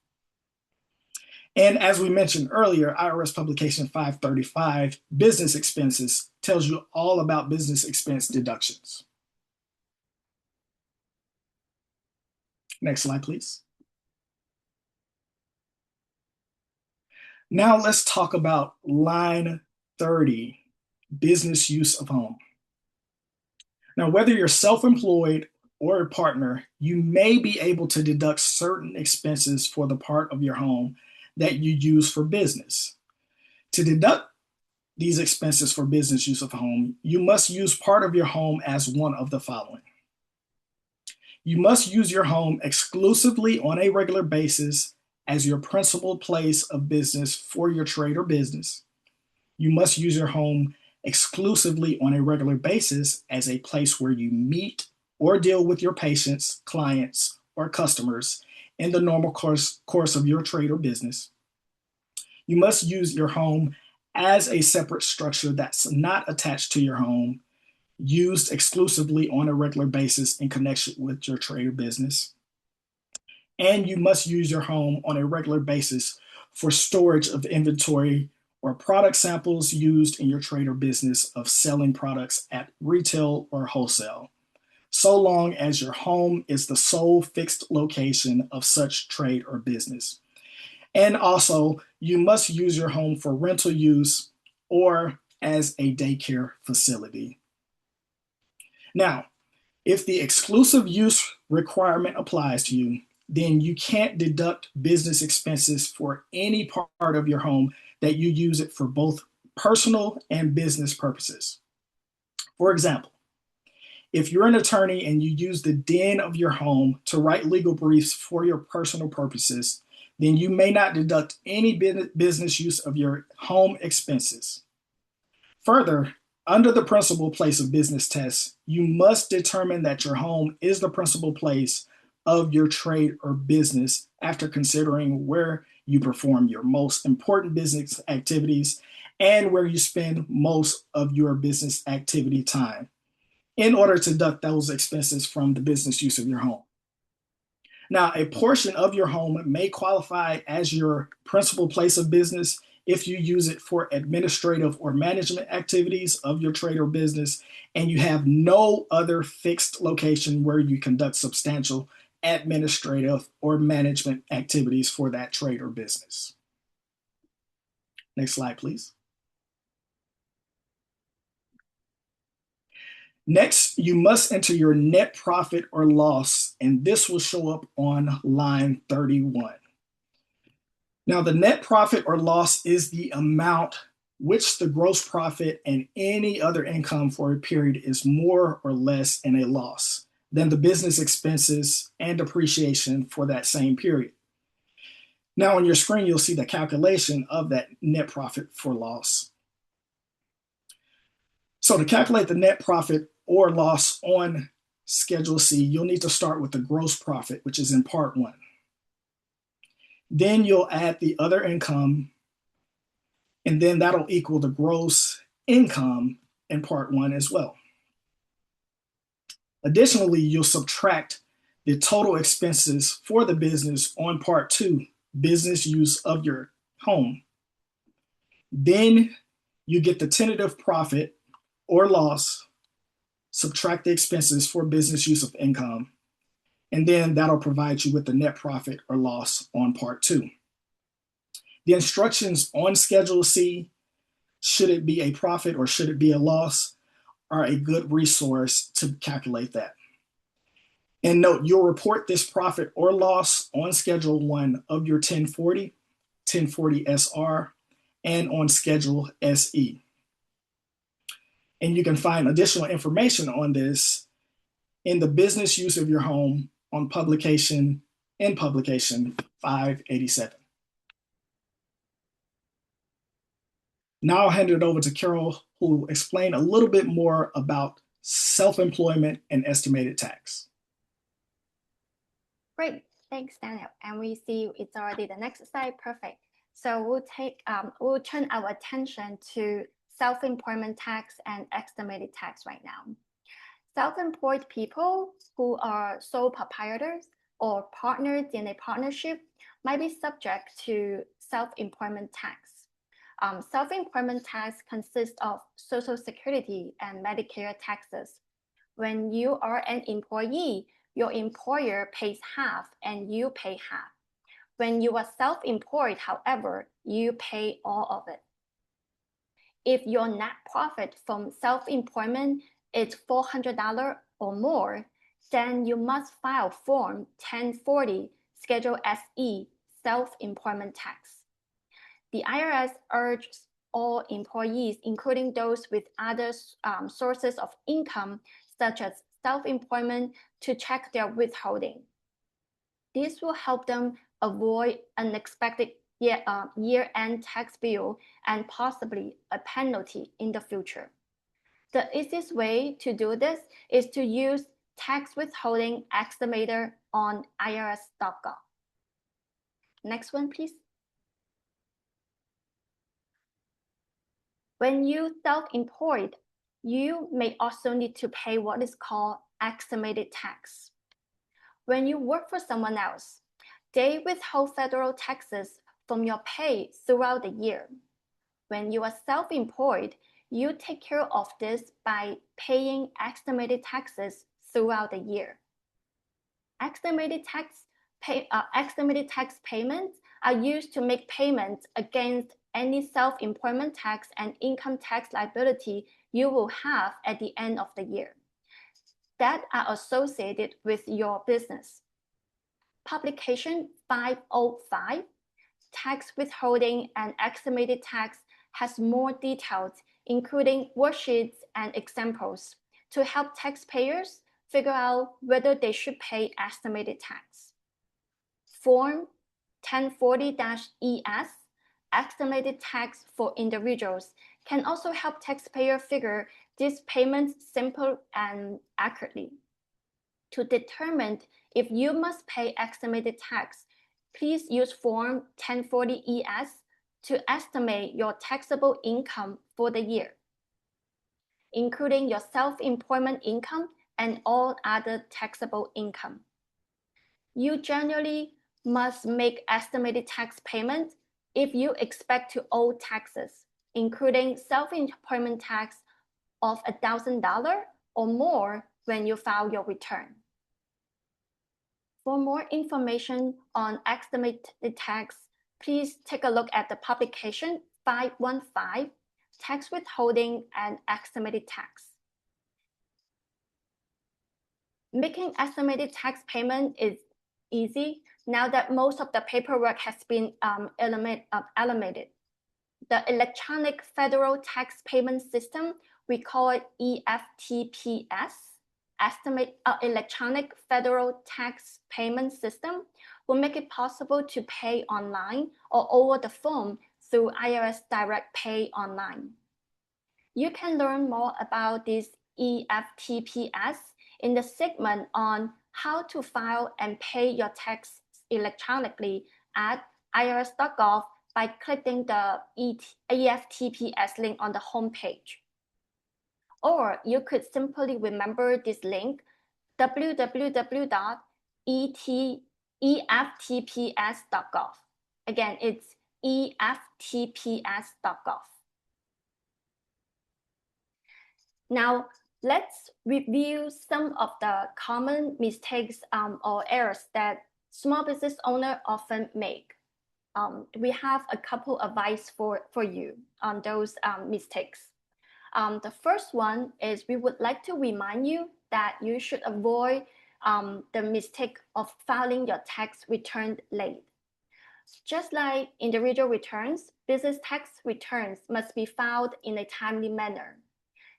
And as we mentioned earlier, IRS Publication 535, Business Expenses, tells you all about business expense deductions. Next slide, please. Now let's talk about line 30, business use of home. Now, whether you're self-employed or a partner, you may be able to deduct certain expenses for the part of your home that you use for business. To deduct these expenses for business use of home, you must use part of your home as one of the following. You must use your home exclusively on a regular basis as your principal place of business for your trade or business. You must use your home exclusively on a regular basis as a place where you meet or deal with your patients, clients, or customers in the normal course of your trade or business. You must use your home as a separate structure that's not attached to your home, used exclusively on a regular basis in connection with your trade or business. And you must use your home on a regular basis for storage of inventory or product samples used in your trade or business of selling products at retail or wholesale, so long as your home is the sole fixed location of such trade or business. And also, you must use your home for rental use or as a daycare facility. Now, if the exclusive use requirement applies to you, then you can't deduct business expenses for any part of your home that you use it for both personal and business purposes. For example, if you're an attorney and you use the den of your home to write legal briefs for your personal purposes, then you may not deduct any business use of your home expenses. Further, under the principal place of business test, you must determine that your home is the principal place of your trade or business after considering where you perform your most important business activities and where you spend most of your business activity time in order to deduct those expenses from the business use of your home. Now, a portion of your home may qualify as your principal place of business if you use it for administrative or management activities of your trade or business, and you have no other fixed location where you conduct substantial administrative or management activities for that trade or business. Next slide, please. Next, you must enter your net profit or loss, and this will show up on line 31. Now, the net profit or loss is the amount which the gross profit and any other income for a period is more or less in a loss than the business expenses and depreciation for that same period. Now, on your screen, you'll see the calculation of that net profit for loss. So to calculate the net profit or loss on Schedule C, you'll need to start with the gross profit, which is in Part 1. Then you'll add the other income, and then that'll equal the gross income in Part 1 as well. Additionally, you'll subtract the total expenses for the business on Part 2, business use of your home. Then you get the tentative profit or loss, subtract the expenses for business use of income, and then that'll provide you with the net profit or loss on Part 2. The instructions on Schedule C, should it be a profit or should it be a loss, are a good resource to calculate that. And note, you'll report this profit or loss on Schedule 1 of your 1040, 1040 SR, and on Schedule SE. And you can find additional information on this in the business use of your home on publication 587. Now I'll hand it over to Carol, who will explain a little bit more about self-employment and estimated tax. Great, thanks, Daniel. And we see it's already the next slide. Perfect. So we'll turn our attention to self-employment tax and estimated tax right now. Self-employed people who are sole proprietors or partners in a partnership might be subject to self-employment tax. Self-employment tax consists of Social Security and Medicare taxes. When you are an employee, your employer pays half and you pay half. When you are self-employed, however, you pay all of it. If your net profit from self-employment is $400 or more, then you must file Form 1040 Schedule SE self-employment tax. The IRS urges all employees, including those with other sources of income, such as self-employment, to check their withholding. This will help them avoid unexpected year-end tax bill and possibly a penalty in the future. The easiest way to do this is to use tax withholding estimator on irs.gov. Next one, please. When you self-employed, you may also need to pay what is called estimated tax. When you work for someone else, they withhold federal taxes from your pay throughout the year. When you are self-employed, you take care of this by paying estimated taxes throughout the year. Estimated tax payments are used to make payments against any self-employment tax and income tax liability you will have at the end of the year that are associated with your business. Publication 505, Tax Withholding and Estimated Tax, has more details, including worksheets and examples, to help taxpayers figure out whether they should pay estimated tax. Form 1040-ES, Estimated Tax for Individuals, can also help taxpayers figure these payments simply and accurately. To determine if you must pay estimated tax, please use Form 1040-ES to estimate your taxable income for the year, including your self-employment income and all other taxable income. You generally must make estimated tax payments if you expect to owe taxes, including self-employment tax of $1,000 or more when you file your return. For more information on estimated tax, please take a look at the publication 515, Tax Withholding and Estimated Tax. Making estimated tax payment is easy now that most of the paperwork has been eliminated. The Electronic Federal Tax Payment System, we call it EFTPS, Electronic Federal Tax Payment System, will make it possible to pay online or over the phone through IRS Direct Pay Online. You can learn more about this EFTPS in the segment on how to file and pay your tax electronically at irs.gov by clicking the EFTPS link on the homepage. Or you could simply remember this link, www.eftps.gov. Again, it's eftps.gov. Now, let's review some of the common mistakes or errors that small business owners often make. We have a couple of advice for you on those mistakes. The first one is we would like to remind you that you should avoid the mistake of filing your tax return late. Just like individual returns, business tax returns must be filed in a timely manner.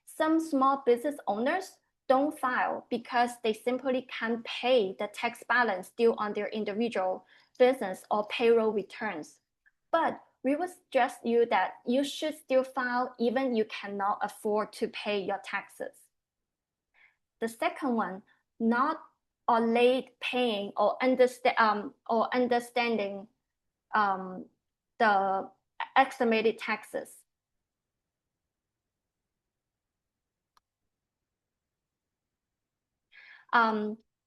Some small business owners don't file because they simply can't pay the tax balance due on their individual business or payroll returns. But we would suggest you that you should still file even you cannot afford to pay your taxes. The second one, not or late paying or understanding the estimated taxes.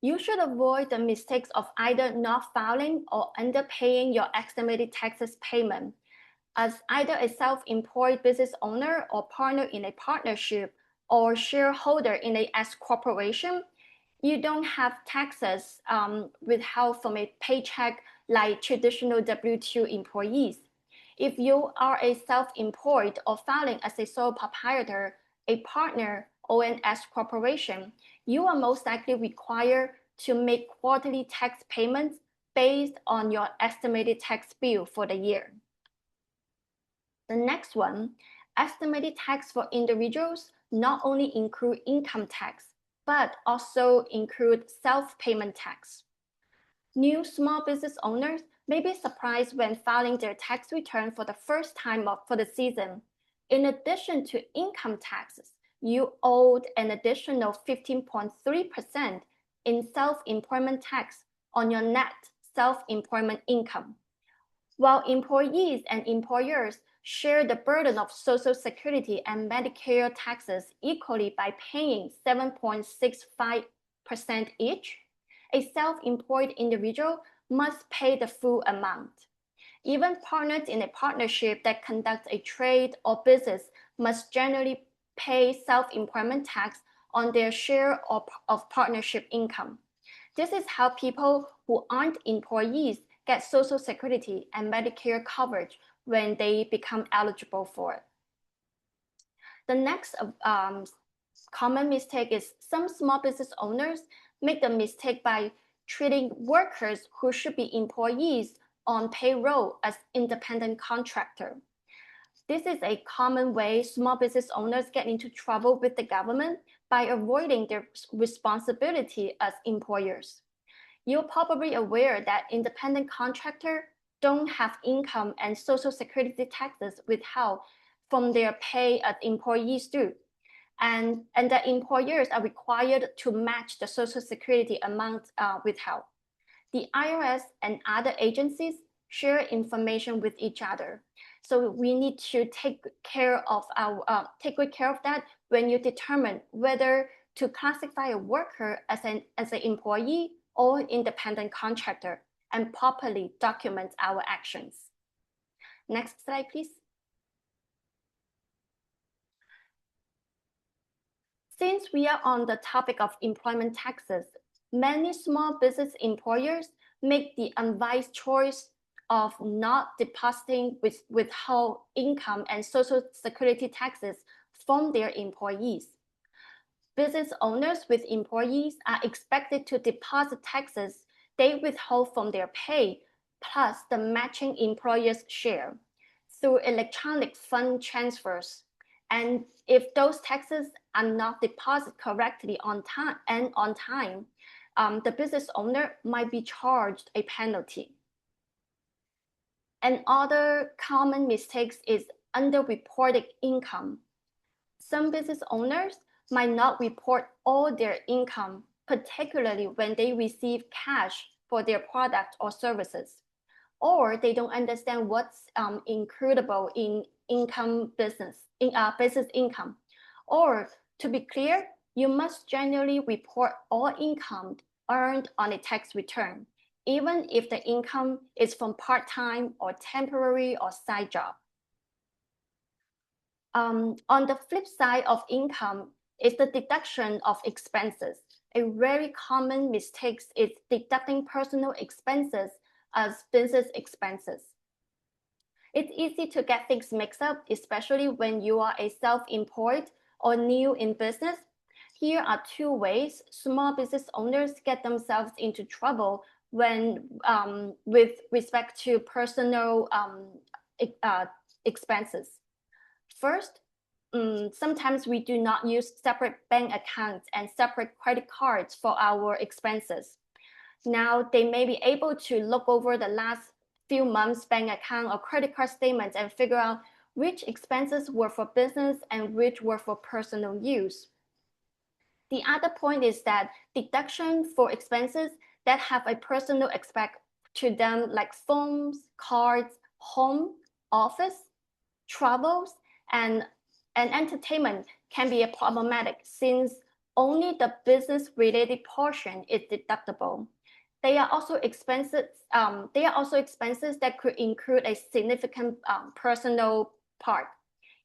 You should avoid the mistakes of either not filing or underpaying your estimated taxes payment. As either a self-employed business owner or partner in a partnership or shareholder in a S corporation, you don't have taxes withheld from a paycheck like traditional W-2 employees. If you are a self-employed or filing as a sole proprietor, a partner, or an S corporation, you are most likely required to make quarterly tax payments based on your estimated tax bill for the year. The next one, estimated tax for individuals not only include income tax, but also include self-payment tax. New small business owners may be surprised when filing their tax return for the first time for the season. In addition to income taxes, you owed an additional 15.3% in self-employment tax on your net self-employment income. While employees and employers share the burden of Social Security and Medicare taxes equally by paying 7.65% each, a self-employed individual must pay the full amount. Even partners in a partnership that conduct a trade or business must generally pay self-employment tax on their share of partnership income. This is how people who aren't employees get Social Security and Medicare coverage when they become eligible for it. The next common mistake is some small business owners make the mistake by treating workers who should be employees on payroll as independent contractor. This is a common way small business owners get into trouble with the government by avoiding their responsibility as employers. You're probably aware that independent contractors don't have income and Social Security taxes withheld from their pay as employees do. And that employers are required to match the Social Security amount withheld. The IRS and other agencies share information with each other. So we need to take good care of that when you determine whether to classify a worker as an employee or independent contractor and properly document our actions. Next slide, please. Since we are on the topic of employment taxes, many small business employers make the unwise choice of not depositing withheld income and Social Security taxes from their employees. Business owners with employees are expected to deposit taxes they withhold from their pay, plus the matching employer's share, through electronic fund transfers. And if those taxes are not deposited correctly on time, the business owner might be charged a penalty. And other common mistakes is underreported income. Some business owners might not report all their income, particularly when they receive cash for their product or services, or they don't understand what's includable in business income. Or to be clear, you must generally report all income earned on a tax return, even if the income is from part-time or temporary or side job. On the flip side of income is the deduction of expenses. A very common mistake is deducting personal expenses as business expenses. It's easy to get things mixed up, especially when you are a self-employed or new in business. Here are two ways small business owners get themselves into trouble when with respect to personal expenses. First, sometimes we do not use separate bank accounts and separate credit cards for our expenses. Now, they may be able to look over the last few months' bank account or credit card statements and figure out which expenses were for business and which were for personal use. The other point is that deduction for expenses that have a personal aspect to them, like phones, cards, home, office, travels, and entertainment, can be problematic since only the business-related portion is deductible. They are also expenses. That could include a significant personal part.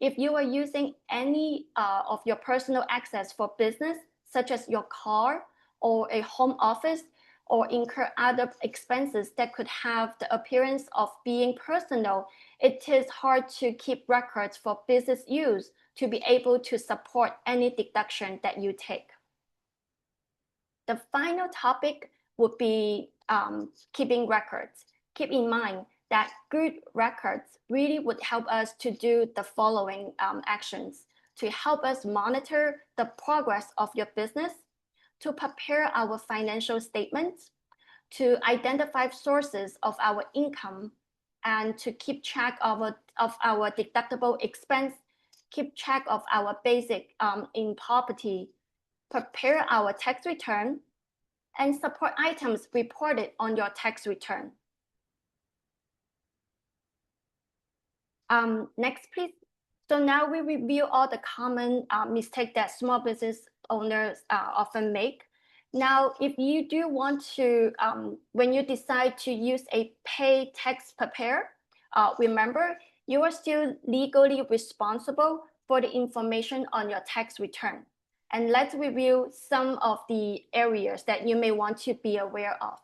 If you are using any of your personal assets for business, such as your car or a home office, or incur other expenses that could have the appearance of being personal, it is hard to keep records for business use to be able to support any deduction that you take. The final topic would be keeping records. Keep in mind that good records really would help us to do the following actions to help us monitor the progress of your business, to prepare our financial statements, to identify sources of our income, and to keep track of our deductible expense, keep track of our basic in property, prepare our tax return, and support items reported on your tax return. Next, please. So now we review all the common mistakes that small business owners often make. Now, if you do want to, when you decide to use a paid tax preparer, remember, you are still legally responsible for the information on your tax return. And let's review some of the areas that you may want to be aware of.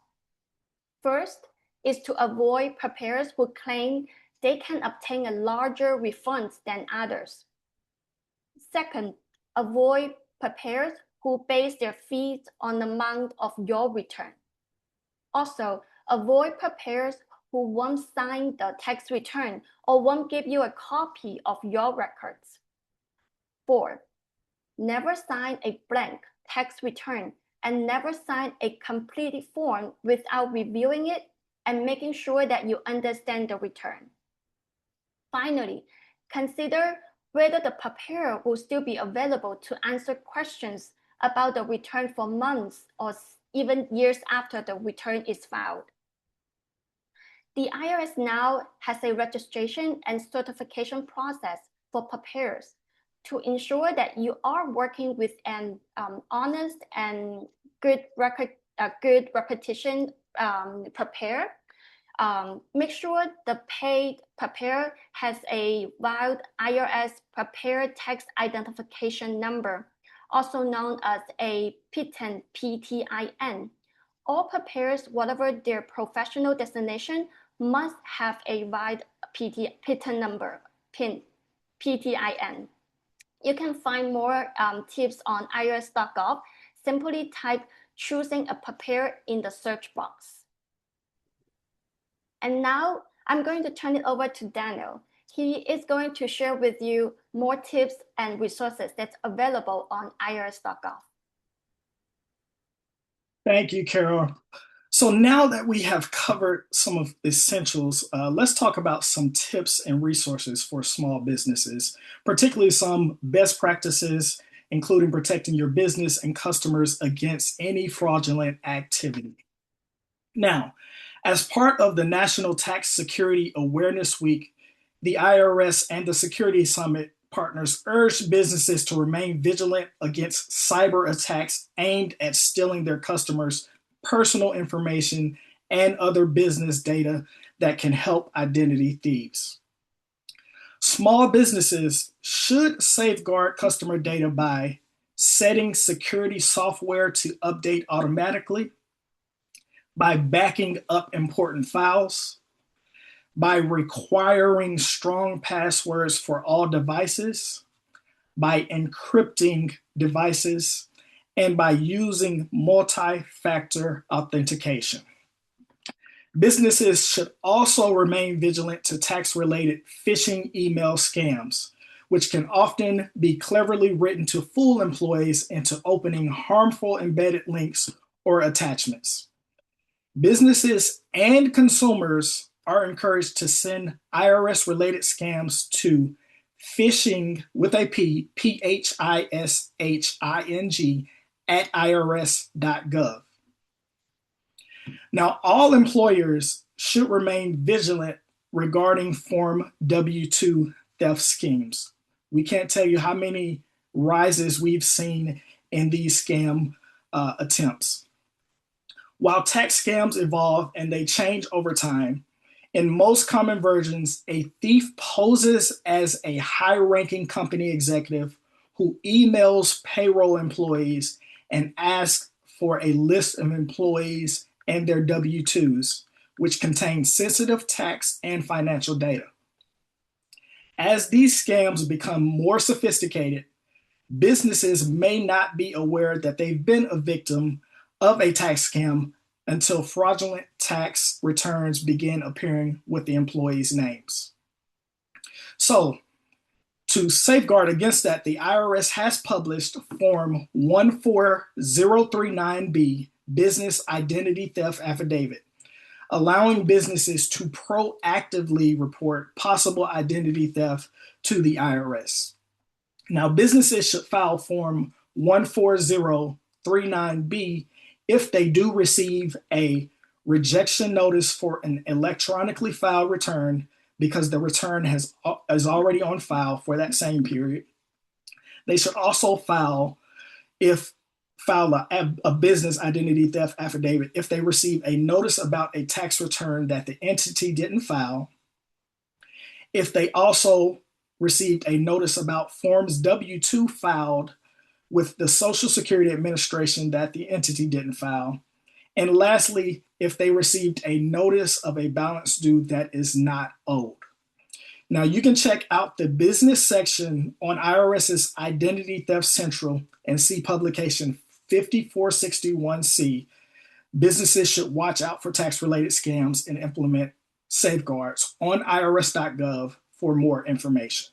First is to avoid preparers who claim they can obtain a larger refunds than others. Second, avoid preparers who base their fees on the amount of your return. Also, avoid preparers who won't sign the tax return or won't give you a copy of your records. 4, never sign a blank tax return and never sign a completed form without reviewing it and making sure that you understand the return. Finally, consider whether the preparer will still be available to answer questions about the return for months or even years after the return is filed. The IRS now has a registration and certification process for preparers to ensure that you are working with an honest and good repetition preparer. Make sure the paid preparer has a valid IRS preparer tax identification number, also known as a PTIN, PTIN. All preparers, whatever their professional designation, must have a valid PTIN number, PTIN. You can find more tips on irs.gov. Simply type choosing a preparer in the search box. And now I'm going to turn it over to Daniel. He is going to share with you more tips and resources that's available on irs.gov. Thank you, Carol. So now that we have covered some of the essentials, let's talk about some tips and resources for small businesses, particularly some best practices, including protecting your business and customers against any fraudulent activity. Now, as part of the National Tax Security Awareness Week, the IRS and the Security Summit partners urged businesses to remain vigilant against cyber attacks aimed at stealing their customers' personal information and other business data that can help identity thieves. Small businesses should safeguard customer data by setting security software to update automatically, by backing up important files, by requiring strong passwords for all devices, by encrypting devices, and by using multi-factor authentication. Businesses should also remain vigilant to tax-related phishing email scams, which can often be cleverly written to fool employees into opening harmful embedded links or attachments. Businesses and consumers are encouraged to send IRS related scams to phishing with a P, PHISHING at IRS.gov. Now, all employers should remain vigilant regarding Form W-2 theft schemes. We can't tell you how many rises we've seen in these scam attempts. While tax scams evolve and they change over time, in most common versions, a thief poses as a high ranking company executive who emails payroll employees and asks for a list of employees and their W 2s, which contain sensitive tax and financial data. As these scams become more sophisticated, businesses may not be aware that they've been a victim of a tax scam until fraudulent tax returns begin appearing with the employees' names. So, to safeguard against that, the IRS has published Form 14039B, Business Identity Theft Affidavit, allowing businesses to proactively report possible identity theft to the IRS. Now, businesses should file Form 14039B if they do receive a rejection notice for an electronically filed return because the return is already on file for that same period. They should also file a business identity theft affidavit if they receive a notice about a tax return that the entity didn't file. If they also received a notice about Forms W-2 filed with the Social Security Administration that the entity didn't file. And lastly, if they received a notice of a balance due that is not owed. Now, you can check out the business section on IRS's Identity Theft Central and see publication 5461C. Businesses should watch out for tax-related scams and implement safeguards on irs.gov for more information.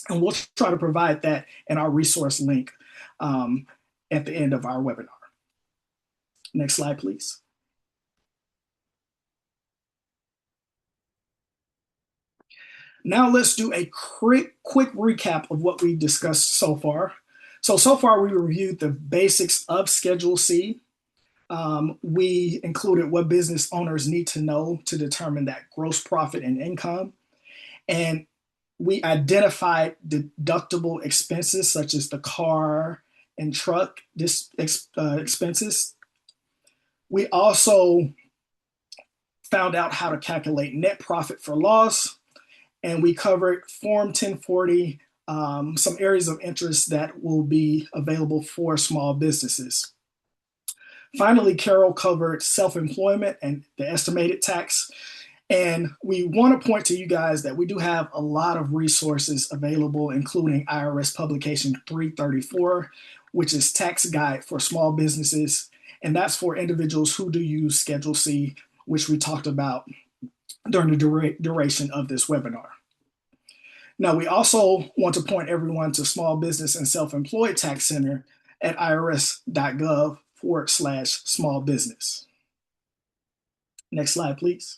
And we'll try to provide that in our resource link at the end of our webinar. Next slide, please. Now let's do a quick recap of what we've discussed so far. So far we reviewed the basics of Schedule C. We included what business owners need to know to determine that gross profit and income. And we identified deductible expenses such as the car and truck expenses. We also found out how to calculate net profit for loss, and we covered Form 1040, some areas of interest that will be available for small businesses. Finally, Carol covered self-employment and the estimated tax. And we want to point to you guys that we do have a lot of resources available, including IRS Publication 334, which is Tax Guide for Small Businesses. And that's for individuals who do use Schedule C, which we talked about during the duration of this webinar. Now, we also want to point everyone to Small Business and Self-Employed Tax Center at irs.gov/small business. Next slide, please.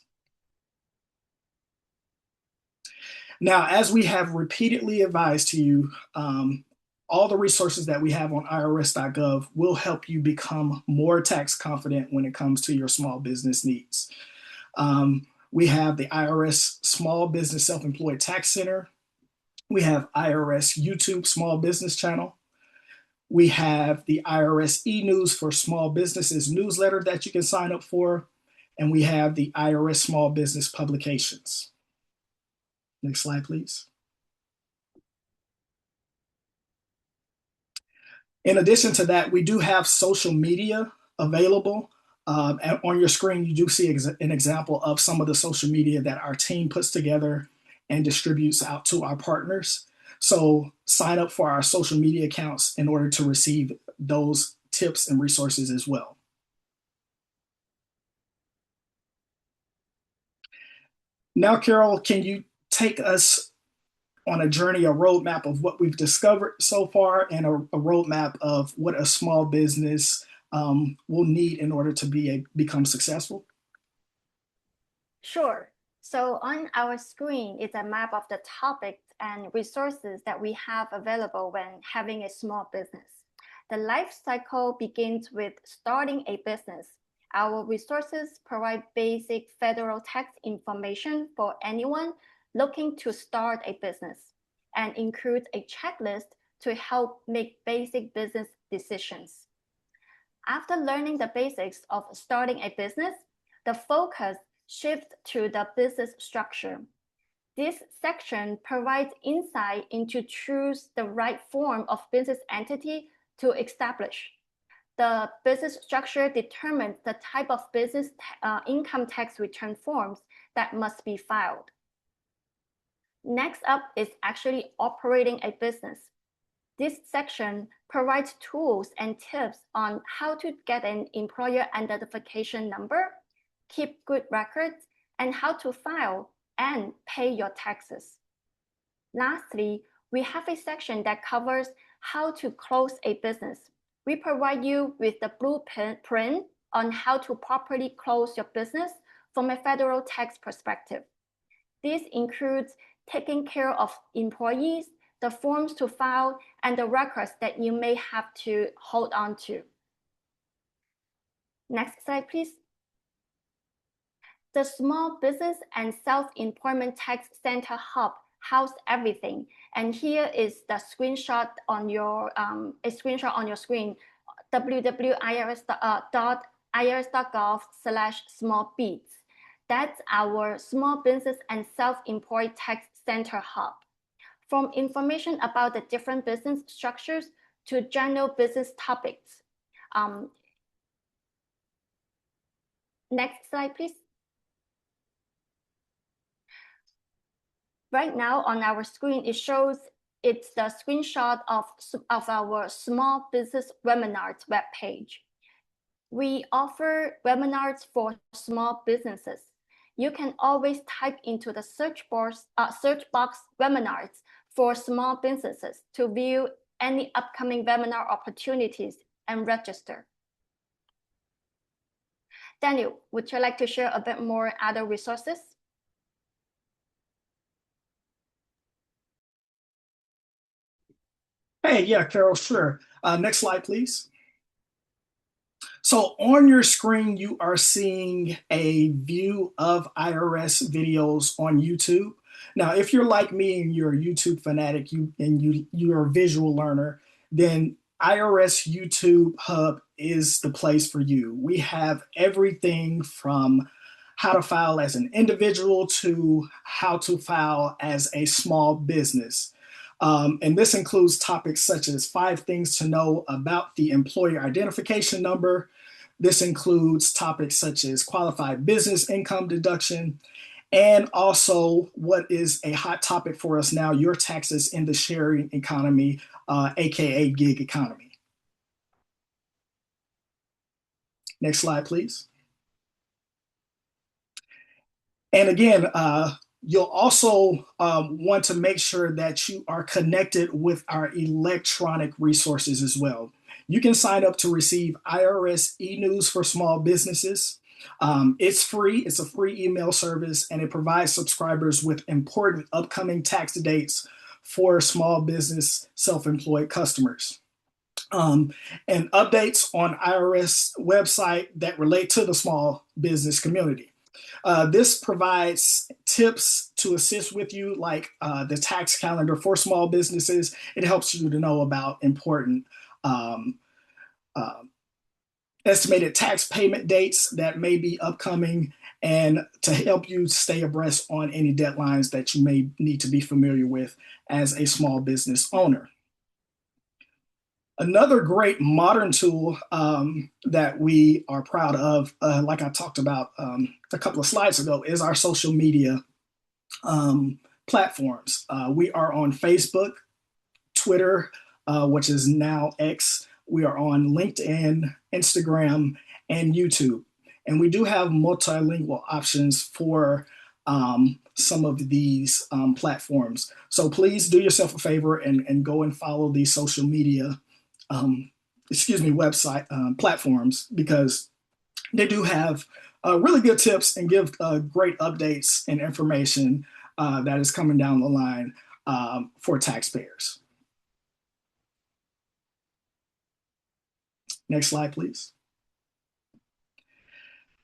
Now, as we have repeatedly advised to you, all the resources that we have on irs.gov will help you become more tax confident when it comes to your small business needs. We have the IRS Small Business Self-Employed Tax Center. We have IRS YouTube Small Business Channel. We have the IRS e-News for Small Businesses newsletter that you can sign up for. And we have the IRS Small Business Publications. Next slide, please. In addition to that, we do have social media available. On your screen, you do see an example of some of the social media that our team puts together and distributes out to our partners. So sign up for our social media accounts in order to receive those tips and resources as well. Now, Carol, can you take us on a journey, a roadmap of what we've discovered so far, and a roadmap of what a small business will need in order to become successful? Sure. So on our screen is a map of the topics and resources that we have available when having a small business. The life cycle begins with starting a business. Our resources provide basic federal tax information for anyone looking to start a business and includes a checklist to help make basic business decisions. After learning the basics of starting a business, the focus shifts to the business structure. This section provides insight into choose the right form of business entity to establish. The business structure determines the type of business income tax return forms that must be filed. Next up is actually operating a business. This section provides tools and tips on how to get an employer identification number, keep good records, and how to file and pay your taxes. Lastly, we have a section that covers how to close a business. We provide you with the blueprint on how to properly close your business from a federal tax perspective. This includes taking care of employees, the forms to file, and the records that you may have to hold on to. Next slide, please. The Small Business and Self-Employment Tax Center Hub house everything. And here is the screenshot on your screen, www.irs.gov/smallbeats. That's our Small Business and Self-Employed Tax Center Hub. From information about the different business structures to general business topics. Next slide, please. Right now on our screen, it's the screenshot of our Small Business Webinars webpage. We offer webinars for small businesses. You can always type into the search box webinars for small businesses to view any upcoming webinar opportunities and register. Daniel, would you like to share a bit more other resources? Hey, yeah, Carol, sure. Next slide, please. So on your screen, you are seeing a view of IRS videos on YouTube. Now, if you're like me and you're a YouTube fanatic, you're a visual learner, then IRS YouTube Hub is the place for you. We have everything from how to file as an individual to how to file as a small business. And this includes topics such as 5 things to know about the employer identification number. This includes topics such as qualified business income deduction, and also what is a hot topic for us now, your taxes in the sharing economy, AKA gig economy. Next slide, please. And again, you'll also want to make sure that you are connected with our electronic resources as well. You can sign up to receive IRS e-news for small businesses. It's free. It's a free email service, and it provides subscribers with important upcoming tax dates for small business self-employed customers. And updates on IRS website that relate to the small business community. This provides tips to assist with you, like the tax calendar for small businesses. It helps you to know about important estimated tax payment dates that may be upcoming, and to help you stay abreast on any deadlines that you may need to be familiar with as a small business owner. Another great modern tool that we are proud of, like I talked about a couple of slides ago, is our social media platforms. We are on Facebook, Twitter, which is now X. We are on LinkedIn, Instagram, and YouTube. And we do have multilingual options for some of these platforms. So please do yourself a favor and go and follow these social media website platforms, because they do have really good tips and give great updates and information that is coming down the line for taxpayers. Next slide, please.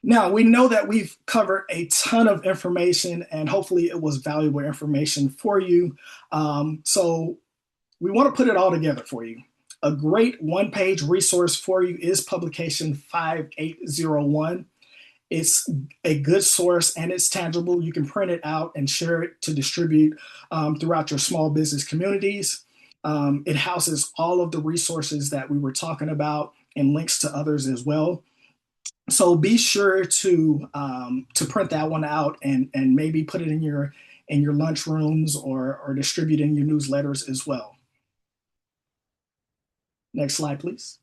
Now, we know that we've covered a ton of information, and hopefully it was valuable information for you. So we want to put it all together for you. A great one-page resource for you is publication 5801. It's a good source and it's tangible. You can print it out and share it to distribute throughout your small business communities. It houses all of the resources that we were talking about and links to others as well. So be sure to print that one out and maybe put it in your lunch rooms or distribute in your newsletters as well. Next slide, please.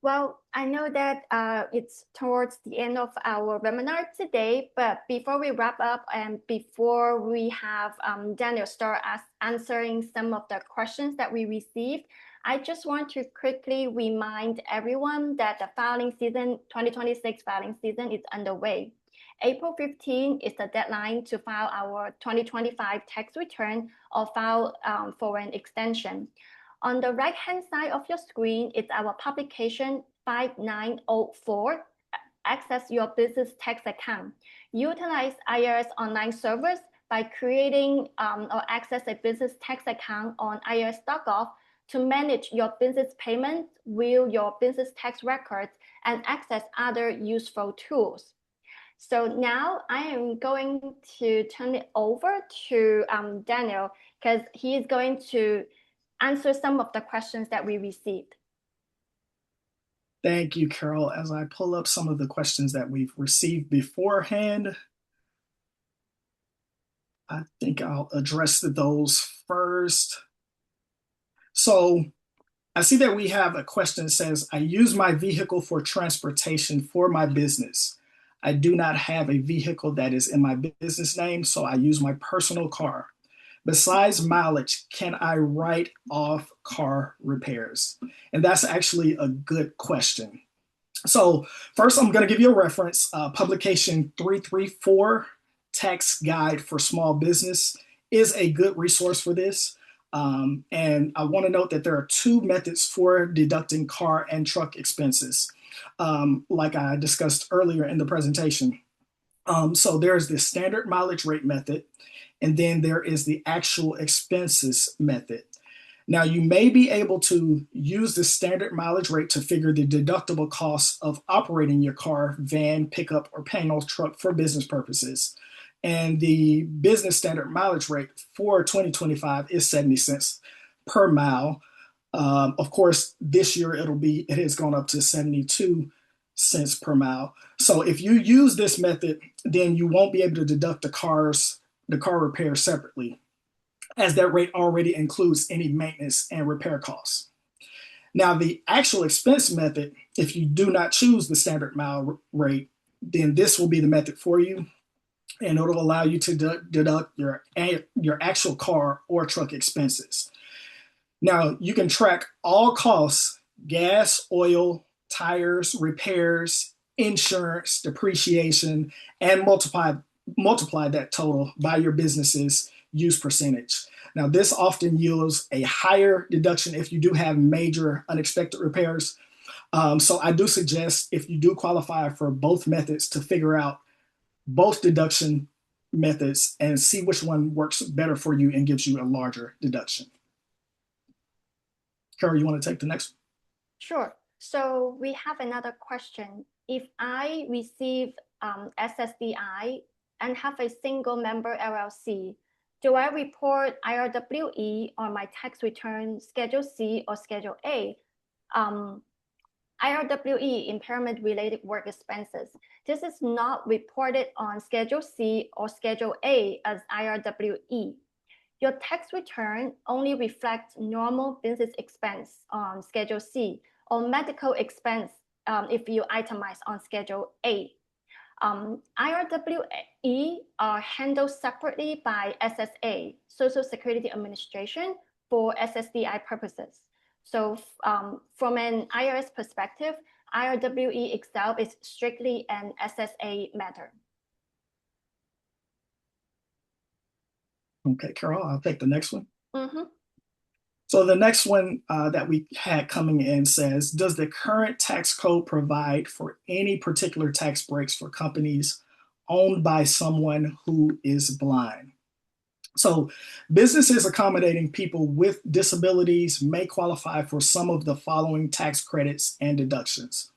Well, I know that it's towards the end of our webinar today, but before we wrap up and before we have Daniel start answering some of the questions that we received, I just want to quickly remind everyone that the filing season, 2026 filing season is underway. April 15 is the deadline to file our 2025 tax return or file for an extension. On the right-hand side of your screen, it's our publication 5904, Access Your Business Tax Account. Utilize IRS online servers by creating or access a business tax account on irs.gov to manage your business payments, view your business tax records, and access other useful tools. So now I am going to turn it over to Daniel because he is going to answer some of the questions that we received. Thank you, Carol. As I pull up some of the questions that we've received beforehand, I think I'll address those first. So I see that we have a question that says, I use my vehicle for transportation for my business. I do not have a vehicle that is in my business name, so I use my personal car. Besides mileage, can I write off car repairs? And that's actually a good question. So first, I'm going to give you a reference, publication 334, Tax Guide for Small Business is a good resource for this. And I want to note that there are two methods for deducting car and truck expenses, like I discussed earlier in the presentation. So there's the standard mileage rate method, and then there is the actual expenses method. Now, you may be able to use the standard mileage rate to figure the deductible costs of operating your car, van, pickup, or panel truck for business purposes. And the business standard mileage rate for 2025 is 70 cents per mile. Of course, this year it has gone up to 72 cents per mile. So if you use this method, then you won't be able to deduct the car repair separately, as that rate already includes any maintenance and repair costs. Now, the actual expense method, if you do not choose the standard mile rate, then this will be the method for you, and it'll allow you to deduct your actual car or truck expenses. Now, you can track all costs, gas, oil, tires, repairs, insurance, depreciation, and multiply that total by your business's use percentage. Now, this often yields a higher deduction if you do have major unexpected repairs. So I do suggest, if you do qualify for both methods, to figure out both deduction methods and see which one works better for you and gives you a larger deduction. Carol, you want to take the next one? Sure. So we have another question. If I receive SSDI and have a single member LLC, do I report IRWE on my tax return Schedule C or Schedule A? IRWE, impairment-related work expenses. This is not reported on Schedule C or Schedule A as IRWE. Your tax return only reflects normal business expense on Schedule C or medical expense if you itemize on Schedule A. IRWE are handled separately by SSA, Social Security Administration, for SSDI purposes. So from an IRS perspective, IRWE itself is strictly an SSA matter. Okay, Carol, I'll take the next one. Mm-hmm. So the next one that we had coming in says, does the current tax code provide for any particular tax breaks for companies owned by someone who is blind? So businesses accommodating people with disabilities may qualify for some of the following tax credits and deductions.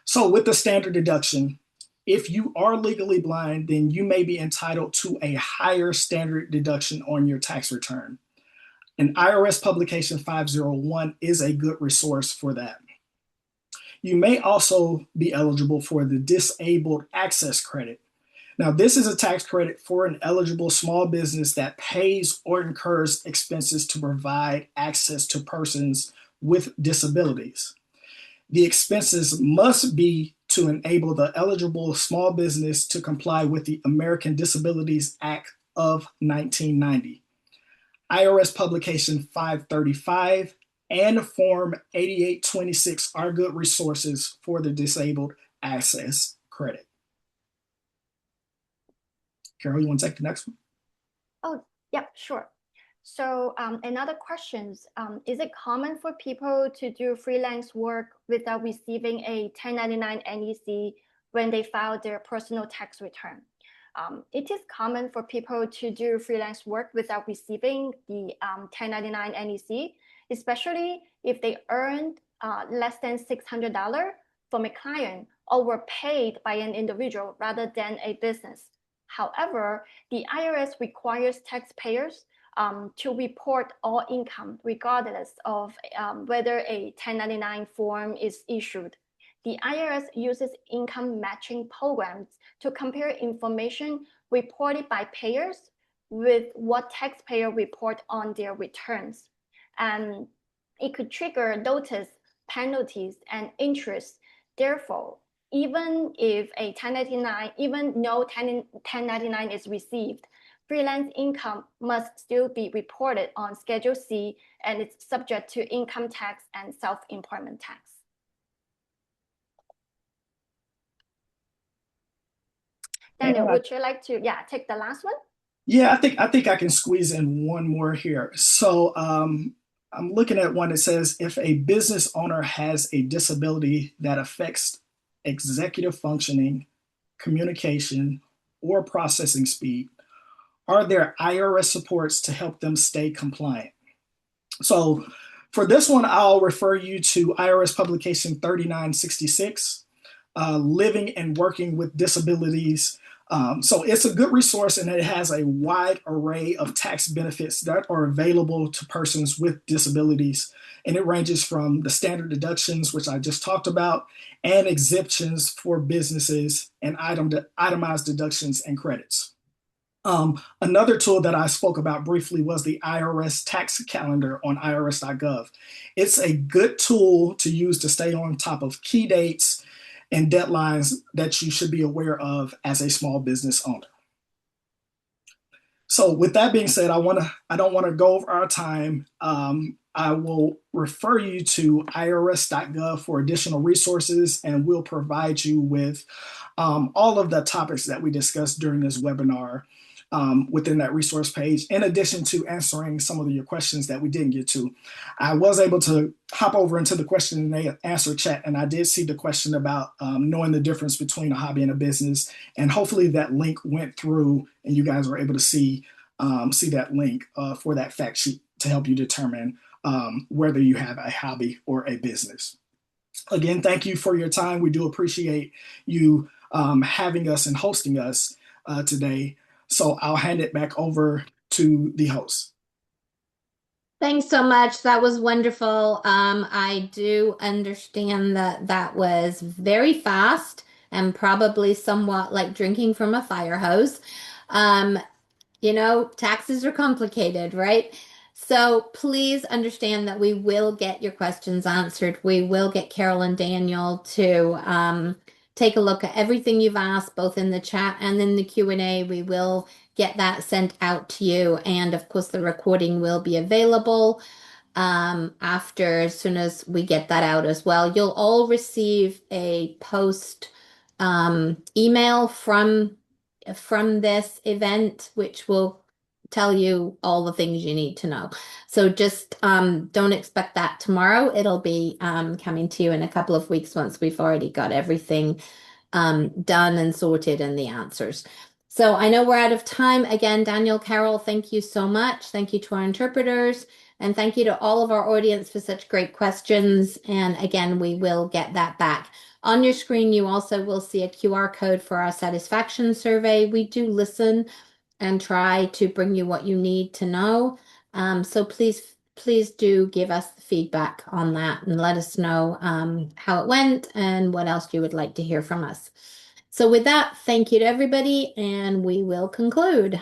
So with the standard deduction, if you are legally blind, then you may be entitled to a higher standard deduction on your tax return. And IRS Publication 501 is a good resource for that. You may also be eligible for the Disabled Access Credit. Now, this is a tax credit for an eligible small business that pays or incurs expenses to provide access to persons with disabilities. The expenses must be to enable the eligible small business to comply with the American Disabilities Act of 1990. IRS Publication 535 and Form 8826 are good resources for the Disabled Access Credit. Carol, you want to take the next one? Oh, yeah, sure. So another question, is it common for people to do freelance work without receiving a 1099 NEC when they file their personal tax return? It is common for people to do freelance work without receiving the 1099 NEC, especially if they earned less than $600 from a client or were paid by an individual rather than a business. However, the IRS requires taxpayers to report all income regardless of whether a 1099 form is issued. The IRS uses income matching programs to compare information reported by payers with what taxpayers report on their returns. And it could trigger notice, penalties, and interest. Therefore, even if a 1099, even no 1099 is received, freelance income must still be reported on Schedule C, and it's subject to income tax and self-employment tax. Daniel, would you like to take the last one? Yeah, I think I can squeeze in one more here. So I'm looking at one that says if a business owner has a disability that affects executive functioning, communication, or processing speed, are there IRS supports to help them stay compliant? So for this one, I'll refer you to IRS Publication 3966, Living and Working with Disabilities. So it's a good resource and it has a wide array of tax benefits that are available to persons with disabilities. And it ranges from the standard deductions, which I just talked about, and exemptions for businesses and itemized deductions and credits. Another tool that I spoke about briefly was the IRS tax calendar on irs.gov. It's a good tool to use to stay on top of key dates and deadlines that you should be aware of as a small business owner. So with that being said, I don't want to go over our time. I will refer you to irs.gov for additional resources, and we'll provide you with all of the topics that we discussed during this webinar within that resource page, in addition to answering some of your questions that we didn't get to. I was able to hop over into the question and answer chat, and I did see the question about knowing the difference between a hobby and a business, and hopefully that link went through and you guys were able to see that link for that fact sheet to help you determine whether you have a hobby or a business. Again, thank you for your time. We do appreciate you having us and hosting us today. So I'll hand it back over to the host. Thanks so much. That was wonderful. I do understand that that was very fast and probably somewhat like drinking from a fire hose. Taxes are complicated, right? So please understand that we will get your questions answered. We will get Carol and Daniel to take a look at everything you've asked, both in the chat and in the Q&A. We will get that sent out to you. And of course, the recording will be available. as soon as we get that out as well. You'll all receive a post email from this event, which will tell you all the things you need to know. So just don't expect that tomorrow. It'll be coming to you in a couple of weeks once we've already got everything done and sorted and the answers. So I know we're out of time. Again, Daniel, Carol, thank you so much. Thank you to our interpreters. And thank you to all of our audience for such great questions. And again, we will get that back. On your screen, you also will see a QR code for our satisfaction survey. We do listen and try to bring you what you need to know. So please do give us the feedback on that and let us know how it went and what else you would like to hear from us. So with that, thank you to everybody, and we will conclude.